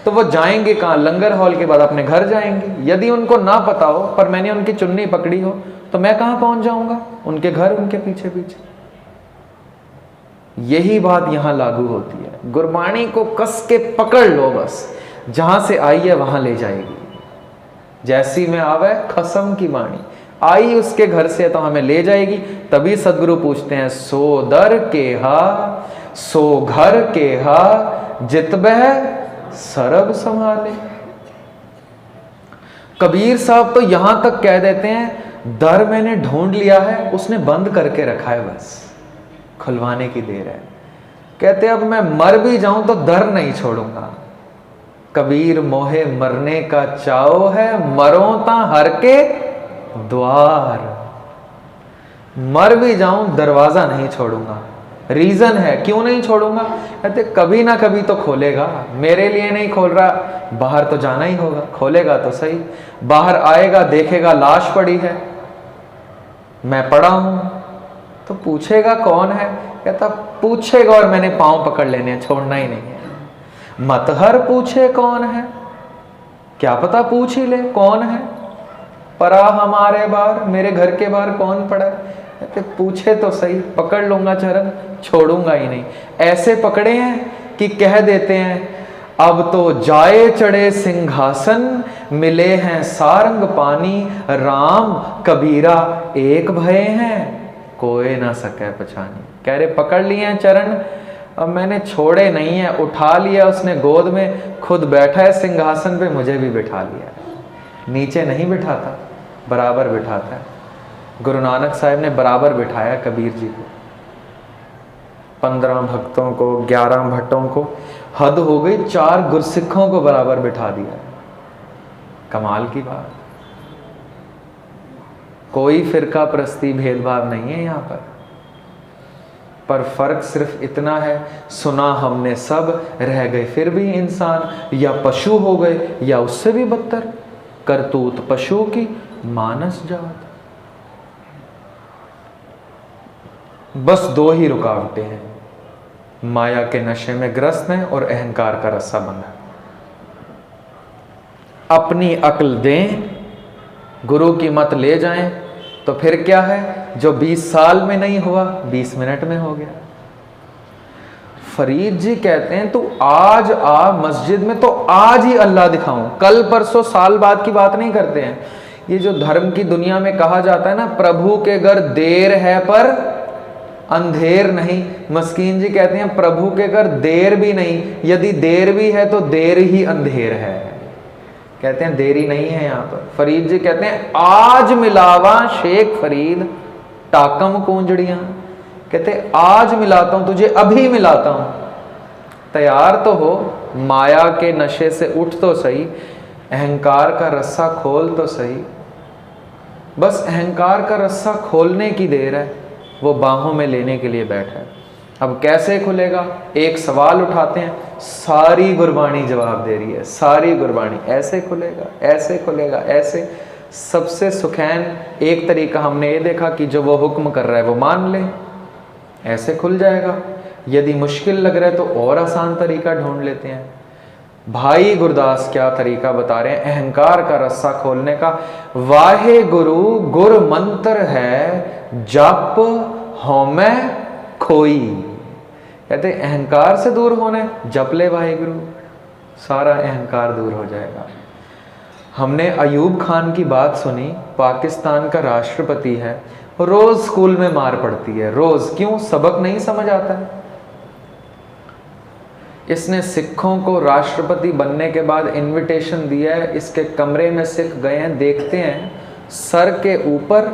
Speaker 1: तो वो जाएंगे कहाँ, लंगर हॉल के बाद अपने घर जाएंगे। यदि उनको ना पता हो पर मैंने उनकी चुन्नी पकड़ी हो तो मैं कहाँ पहुँच जाऊँगा, उनके घर, उनके पीछे पीछे। यही बात यहाँ लागू होती है। गुरबाणी को कस के पकड़ लो, बस जहाँ से आई है वहाँ ले जाएगी। जैसी में आवे खसम की वाणी, आई उसके घर से तो हमें ले जाएगी। तभी सदगुरु पूछते हैं, सो दर के हा सो घर के हा जित बह सरब संभाले। कबीर साहब तो यहां तक कह देते हैं, दर मैंने ढूंढ लिया है, उसने बंद करके रखा है, बस खुलवाने की देर है। कहते अब मैं मर भी जाऊं तो दर नहीं छोड़ूंगा। कबीर मोहे मरने का चाओ है, मरो ता हर के द्वार। मर भी जाऊं दरवाजा नहीं छोड़ूंगा। रीजन है क्यों नहीं छोड़ूंगा, कहते कभी ना कभी तो खोलेगा। मेरे लिए नहीं खोल रहा, बाहर तो जाना ही होगा, खोलेगा तो सही। बाहर आएगा, देखेगा लाश पड़ी है, मैं पड़ा हूं, तो पूछेगा कौन है, कहता पूछेगा और मैंने पांव पकड़ लेने, छोड़ना ही नहीं है। मत हर पूछे कौन है, क्या पता पूछ ही ले कौन है। परा हमारे बाहर, मेरे घर के बाहर कौन पड़ा है, कहते पूछे तो सही, पकड़ लूंगा चरण, छोड़ूंगा ही नहीं। ऐसे पकड़े हैं कि कह देते हैं, अब तो जाए चढ़े सिंहासन, मिले हैं सारंग पानी, राम कबीरा एक भये हैं, कोई ना सके पहचानी। कह रहे पकड़ लिए हैं चरण, अब मैंने छोड़े नहीं है, उठा लिया उसने गोद में, खुद बैठा है सिंहासन पे, मुझे भी बिठा लिया। नीचे नहीं बिठाता, बराबर बिठाता है। गुरु नानक साहिब ने बराबर बिठाया कबीर जी को। 15 भक्तों को, 11 भट्टों को हद हो गई, 4 गुरसिखों को बराबर बिठा दिया। कमाल की बात। कोई फिरका प्रस्ती भेदभाव नहीं है यहाँ पर फर्क सिर्फ इतना है, सुना हमने सब, रह गए फिर भी इंसान, या पशु हो गए या उससे भी बदतर, करतूत पशु की मानस जात। बस 2 ही रुकावटें हैं, माया के नशे में ग्रस्त हैं और अहंकार का रस्सा बंधा। अपनी अक्ल दें, गुरु की मत ले जाएं, तो फिर क्या है, जो 20 साल में नहीं हुआ 20 मिनट में हो गया। फरीद जी कहते हैं तू आज आ मस्जिद में तो आज ही अल्लाह दिखाऊं, कल परसों साल बाद की बात नहीं करते हैं। ये जो धर्म की दुनिया में कहा जाता है ना, प्रभु के घर देर है पर अंधेर नहीं, मस्कीन जी कहते हैं प्रभु के घर देर भी नहीं, यदि देर भी है तो देर ही अंधेर है। कहते हैं देरी नहीं है यहाँ पर। फरीद जी कहते हैं आज मिलावा शेख फरीद टाकम कूंजड़ियां, कहते आज मिलाता हूं तुझे, अभी मिलाता हूं, तैयार तो हो, माया के नशे से उठ तो सही, अहंकार का रस्सा खोल तो सही। बस अहंकार का रस्सा खोलने की देर है, वो बाहों में लेने के लिए बैठा है। अब कैसे खुलेगा? एक सवाल उठाते हैं, सारी गुरबाणी जवाब दे रही है, सारी गुरबाणी ऐसे खुलेगा, ऐसे खुलेगा, ऐसे। सबसे सुखैन एक तरीका हमने ये देखा कि जो वो हुक्म कर रहा है वो मान ले, ऐसे खुल जाएगा। यदि मुश्किल लग रहा है तो और आसान तरीका ढूंढ लेते हैं। भाई गुरदास क्या तरीका बता रहे हैं अहंकार का रस्सा खोलने का? वाहे गुरु गुर मंत्र है, जप हौमै खोई। कहते अहंकार से दूर होना है, जप ले वाहेगुरु, सारा अहंकार दूर हो जाएगा। हमने अयूब खान की बात सुनी, पाकिस्तान का राष्ट्रपति है, रोज स्कूल में मार पड़ती है, रोज। क्यों? सबक नहीं समझ आता है। इसने सिखों को राष्ट्रपति बनने के बाद इनविटेशन दिया है, इसके कमरे में सिख गए हैं, देखते हैं सर के ऊपर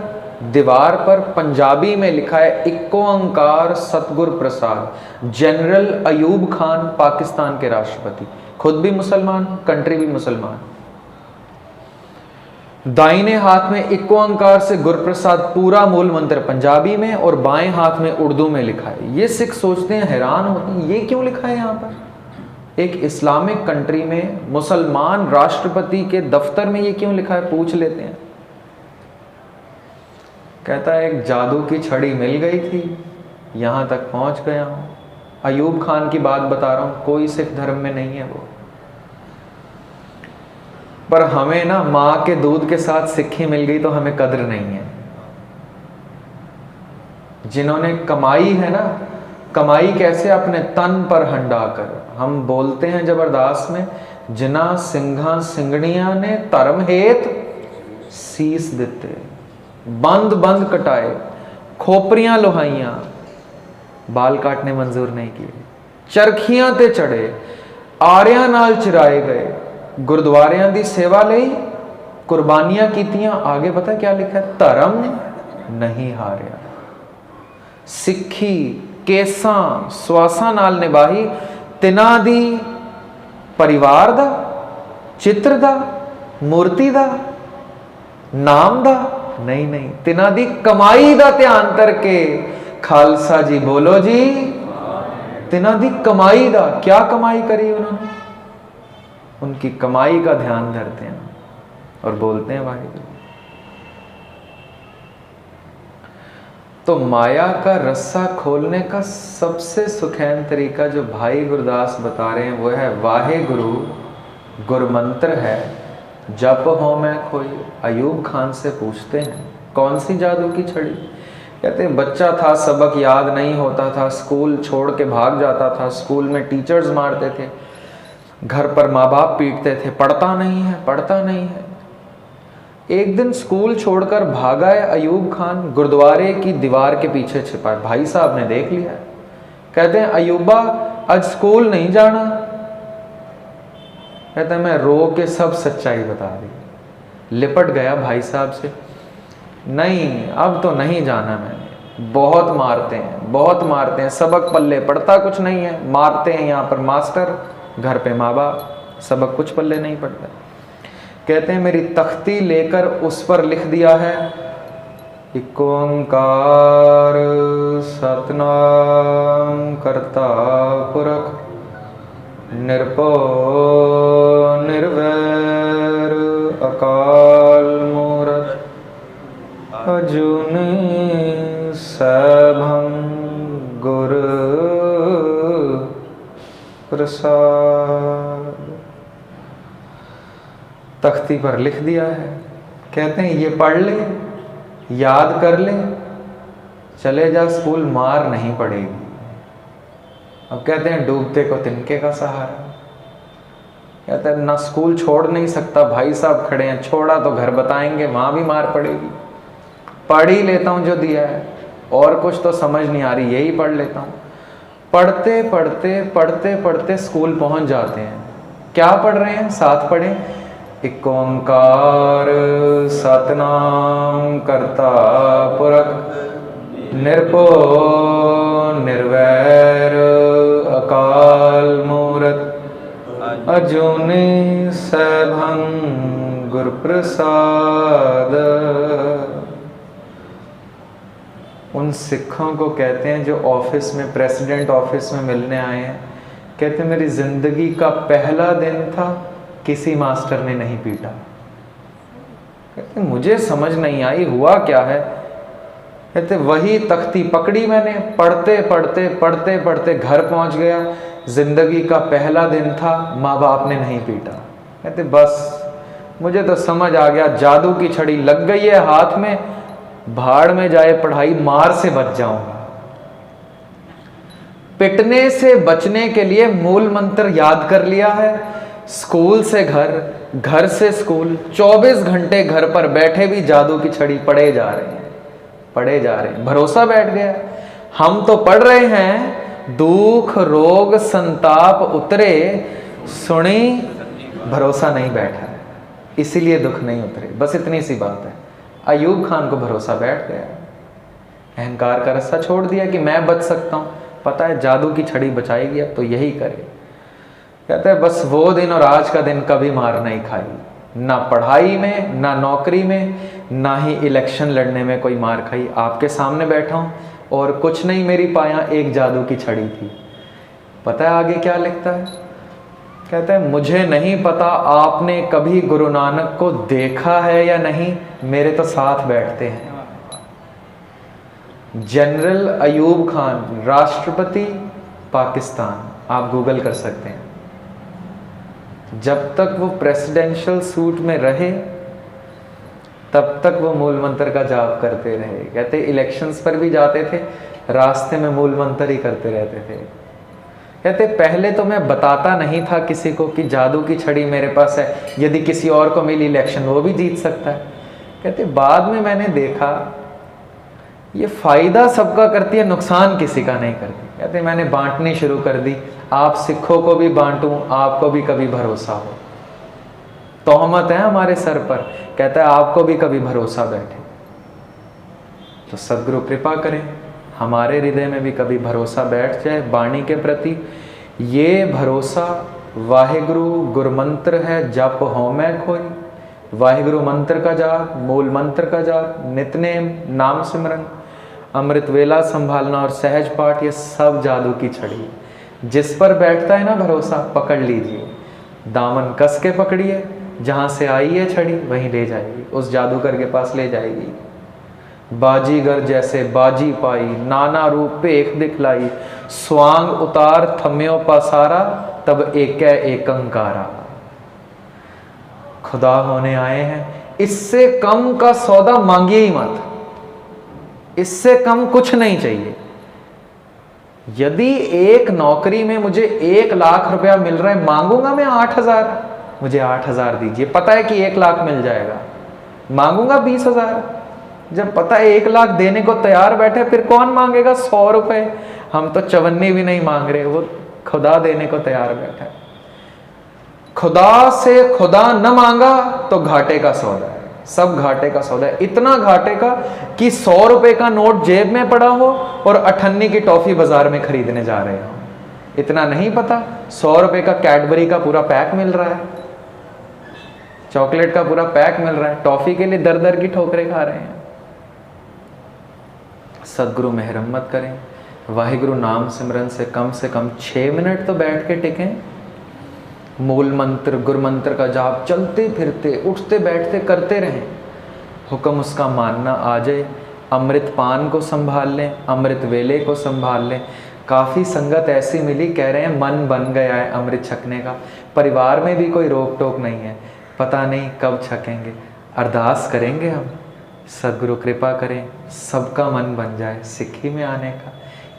Speaker 1: दीवार पर पंजाबी में लिखा है इक्को ओंकार सतगुर प्रसाद। जनरल अयूब खान पाकिस्तान के राष्ट्रपति, खुद भी मुसलमान, कंट्री भी मुसलमान। दाहिने हाथ में इक्को ओंकार से गुरप्रसाद पूरा मूल मंत्र पंजाबी में और बाएं हाथ में उर्दू में लिखा है। ये सिख सोचते हैं, हैरान होते हैं, ये क्यों लिखा है यहाँ पर? एक इस्लामिक कंट्री में मुसलमान राष्ट्रपति के दफ्तर में ये क्यों लिखा है? पूछ लेते हैं। कहता है एक जादू की छड़ी मिल गई थी, यहाँ तक पहुँच गया हूँ। अयूब खान की बात बता रहा हूँ, कोई सिख धर्म में नहीं है वो। पर हमें ना माँ के दूध के साथ सिक्खी मिल गई तो हमें कद्र नहीं है। जिन्होंने कमाई है ना, कमाई कैसे? अपने तन पर हंडा कर। हम बोलते हैं जबरदस्त में, जिना सिंघा सिंगड़िया ने धर्म हेत सीस दिते, बंद बंद कटाए, खोपरियां लोहाइयां, बाल काटने मंजूर नहीं किए, चरखियां ते चढ़े, आरियां नाल चिराए गए, गुरुद्वारियां दी सेवा लई, कुर्बानियां कीतियां। आगे पता क्या लिखा है? धर्म नहीं हारिया। सिक्खी केसां स्वासां नाल निभाई, तिना दी परिवार दा, चित्र दा, मूर्ति दा, नाम दा नहीं नहीं, तिना दी कमाई दा ध्यान करके। खालसा जी बोलो जी, तिना दी कमाई दा। क्या कमाई करी उन्होंने? उनकी कमाई का ध्यान धरते हैं और बोलते हैं वाहिगुरु। तो माया का रस्सा खोलने का सबसे सुखैन तरीका जो भाई गुरदास बता रहे हैं वो है वाहेगुरु गुरमंत्र है, जप हो मैं खोई। अयूब खान से पूछते हैं कौन सी जादू की छड़ी? कहते हैं बच्चा था, सबक याद नहीं होता था, स्कूल छोड़ के भाग जाता था, स्कूल में टीचर्स मारते थे, घर पर माँ बाप पीटते थे, पढ़ता नहीं है, पढ़ता नहीं है। एक दिन स्कूल छोड़कर भागा है अयूब खान, गुरुद्वारे की दीवार के पीछे छिपा है। भाई साहब ने देख लिया। कहते हैं अयूबा आज स्कूल नहीं जाना। कहते हैं मैं रो के सब सच्चाई बता दी। लिपट गया भाई साहब से, नहीं अब तो नहीं जाना मैंने। बहुत मारते हैं, बहुत मारते हैं, सबक पल्ले पड़ता कुछ नहीं है। मारते हैं यहाँ पर मास्टर, घर पे माँ बाप, सबक कुछ पल्ले नहीं पड़ता। कहते हैं मेरी तख्ती लेकर उस पर लिख दिया है इक ओंकार सतनाम करता पुरख निर्भो निर्वैर अकाल मूरत अजूनी सैभं गुर प्रसाद। तख्ती पर लिख दिया है। कहते हैं ये पढ़ ले, याद कर ले, चले जा स्कूल, मार नहीं पड़ेगी। अब कहते हैं डूबते को तिनके का सहारा। कहते हैं ना स्कूल छोड़ नहीं सकता, भाई साहब खड़े हैं, छोड़ा तो घर बताएंगे, वहां भी मार पड़ेगी। पढ़ ही लेता हूं जो दिया है, और कुछ तो समझ नहीं आ रही, यही पढ़ लेता हूं। पढ़ते पढ़ते पढ़ते पढ़ते स्कूल पहुंच जाते हैं। क्या पढ़ रहे हैं? साथ पढ़े इक ओंकार सतनाम करता पुरख निर्भो निर्वैर अकाल मूरत अजूनी सैभं गुरप्रसाद। उन सिखों को कहते हैं जो ऑफिस में, प्रेसिडेंट ऑफिस में मिलने आए हैं, कहते हैं मेरी ज़िंदगी का पहला दिन था, किसी मास्टर ने नहीं पीटा। कहते मुझे समझ नहीं आई हुआ क्या है। कहते वही तख्ती पकड़ी मैंने, पढ़ते पढ़ते पढ़ते पढ़ते घर पहुंच गया, ज़िंदगी का पहला दिन था, माँ बाप ने नहीं पीटा। कहते बस मुझे तो समझ आ गया, जादू की छड़ी लग गई है हाथ में, भाड़ में जाए पढ़ाई, मार से बच जाऊंगा। पिटने से बचने के लिए मूल मंत्र याद कर लिया है, स्कूल से घर, घर से स्कूल, 24 घंटे घर पर बैठे भी जादू की छड़ी पढ़े जा रहे हैं, पढ़े जा रहे हैं, भरोसा बैठ गया। हम तो पढ़ रहे हैं, दुख रोग संताप उतरे, सुनी भरोसा नहीं बैठा, इसीलिए दुख नहीं उतरे। बस इतनी सी बात है। अयूब खान को भरोसा बैठ गया, अहंकार का रास्ता छोड़ दिया कि मैं बच सकता हूँ, पता है जादू की छड़ी बचाएगी, अब तो यही करे। कहते हैं बस वो दिन और आज का दिन कभी मार नहीं खाई, ना पढ़ाई में, ना नौकरी में, ना ही इलेक्शन लड़ने में कोई मार खाई। आपके सामने बैठा हूँ और कुछ नहीं मेरी पाया, एक जादू की छड़ी थी। पता है आगे क्या लिखता है? कहते हैं मुझे नहीं पता आपने कभी गुरु नानक को देखा है या नहीं, मेरे तो साथ बैठते हैं। जनरल अयूब खान, राष्ट्रपति पाकिस्तान, आप गूगल कर सकते हैं। जब तक वो प्रेसिडेंशियल सूट में रहे तब तक वो मूल मंत्र का जाप करते रहे। कहते इलेक्शंस पर भी जाते थे, रास्ते में मूल मंत्र ही करते रहते थे। कहते पहले तो मैं बताता नहीं था किसी को कि जादू की छड़ी मेरे पास है, यदि किसी और को मिली इलेक्शन वो भी जीत सकता है। कहते बाद में मैंने देखा ये फायदा सबका करती है, नुकसान किसी का नहीं करती। कहते मैंने बांटनी शुरू कर दी, आप सिखों को भी बांटूं, आपको भी कभी भरोसा हो। तोहमत है हमारे सर पर, कहता है आपको भी कभी भरोसा बैठे। तो सदगुरु कृपा करें हमारे हृदय में भी कभी भरोसा बैठ जाए वाणी के प्रति। ये भरोसा वाहिगुरु गुरमंत्र है, जप होमै खोई। वाहिगुरु मंत्र का जाप, मूल मंत्र का जाप, नितनेम, नाम सिमरन, अमृत वेला संभालना और सहज पाठ, ये सब जादू की छड़ी। जिस पर बैठता है ना भरोसा, पकड़ लीजिए, दामन कस के पकड़िए, जहाँ से आई है छड़ी वहीं ले जाएगी, उस जादूगर के पास ले जाएगी। बाजीगर जैसे बाजी पाई, नाना रूप पेख दिखलाई, स्वांग उतार थम्यो पासारा, तब एकै एकंकारा। खुदा होने आए हैं, इससे कम का सौदा मांगिए ही मत, इससे कम कुछ नहीं चाहिए। यदि एक नौकरी में मुझे 1 लाख रुपया मिल रहा है, मांगूंगा मैं 8,000, मुझे 8,000 दीजिए, पता है कि 1 लाख मिल जाएगा। मांगूंगा 20,000, जब पता है 1 लाख देने को तैयार बैठे, फिर कौन मांगेगा 100 रुपए। हम तो चवन्नी भी नहीं मांग रहे, वो खुदा देने को तैयार बैठा है। खुदा से खुदा न मांगा तो घाटे का सौदा है, सब घाटे का सौदा है। इतना घाटे का कि 100 रुपए का नोट जेब में पड़ा हो और 98 की टॉफी बाजार में खरीदने जा रहे हो। इतना नहीं पता 100 रुपए का कैडबरी का पूरा पैक मिल रहा है, चॉकलेट का पूरा पैक मिल रहा है, टॉफी के लिए दर दर की ठोकरें खा रहे हैं। सदगुरु मेहरम्मत करें, वाहिगुरु नाम सिमरन से कम 6 मिनट तो बैठ के टिकें। मूल मंत्र गुरु मंत्र का जाप चलते फिरते उठते बैठते करते रहें, हुक्म उसका मानना आ जाए। अमृत पान को संभाल लें, अमृत वेले को संभाल लें। काफ़ी संगत ऐसी मिली, कह रहे हैं मन बन गया है अमृत छकने का, परिवार में भी कोई रोक टोक नहीं है, पता नहीं कब छकेंगे। अरदास करेंगे हम, सदगुरु कृपा करें सबका मन बन जाए सिक्खी में आने का।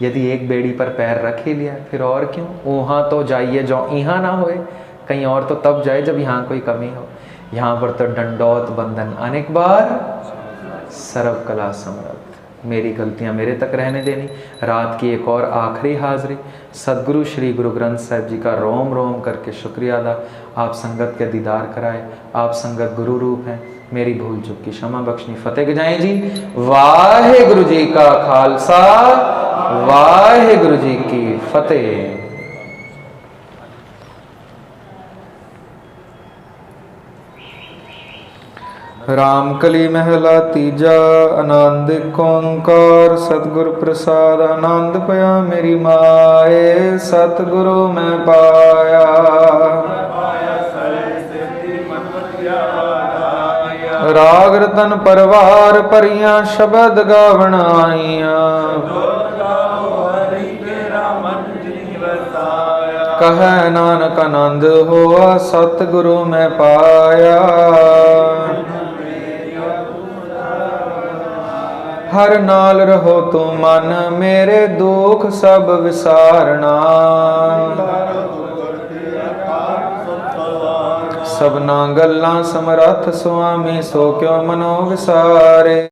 Speaker 1: यदि एक बेड़ी पर पैर रख ही लिया, फिर और क्यों, वहाँ तो जाइए जो यहाँ ना होए, कहीं और तो तब जाए जब यहाँ कोई कमी हो। यहाँ पर तो डंडौत बंधन अनेक बार, सर्व कला समर्थ। मेरी गलतियाँ मेरे तक रहने देनी। रात की एक और आखिरी हाजिरी, सदगुरु श्री गुरु ग्रंथ साहिब जी का रोम रोम करके शुक्रिया अदा। आप संगत के दीदार कराए, आप संगत गुरु रूप हैं, मेरी भूल चूक की क्षमा बख्शनी। फतेह गजाएं जी। वाहे गुरु जी का खालसा, वाहे गुरु जी की फतेह। ਰਾਮਕਲੀ ਮਹਿਲਾ ਤੀਜਾ। ਆਨੰਦ ਏਕ ਓੰਕਾਰ ਸਤਿਗੁਰ ਪ੍ਰਸਾਦ। ਆਨੰਦ ਪਿਆ ਮੇਰੀ ਮਾਏ, ਸਤਿਗੁਰੂ ਮੈਂ ਪਾਇਆ। ਰਾਗ ਰਤਨ ਪਰਵਾਰ ਭਰੀਆਂ, ਸ਼ਬਦ ਗਾਵਣ ਆਈਆਂ। ਕਹੈ ਨਾਨਕ ਆਨੰਦ ਹੋਆ, ਸਤਿਗੁਰੂ ਮੈਂ ਪਾਇਆ। ਹਰ ਨਾਲ ਰਹੋ ਤੂੰ ਮਨ, ਮੇਰੇ ਦੁਖ ਸਭ ਵਿਸਾਰਣਾ। ਸਭਨਾ ਗੱਲਾਂ ਸਮਰੱਥ ਸੁਆਮੀ, ਸੋ ਕਿਉ ਮਨੋ ਵਿਸਾਰੇ।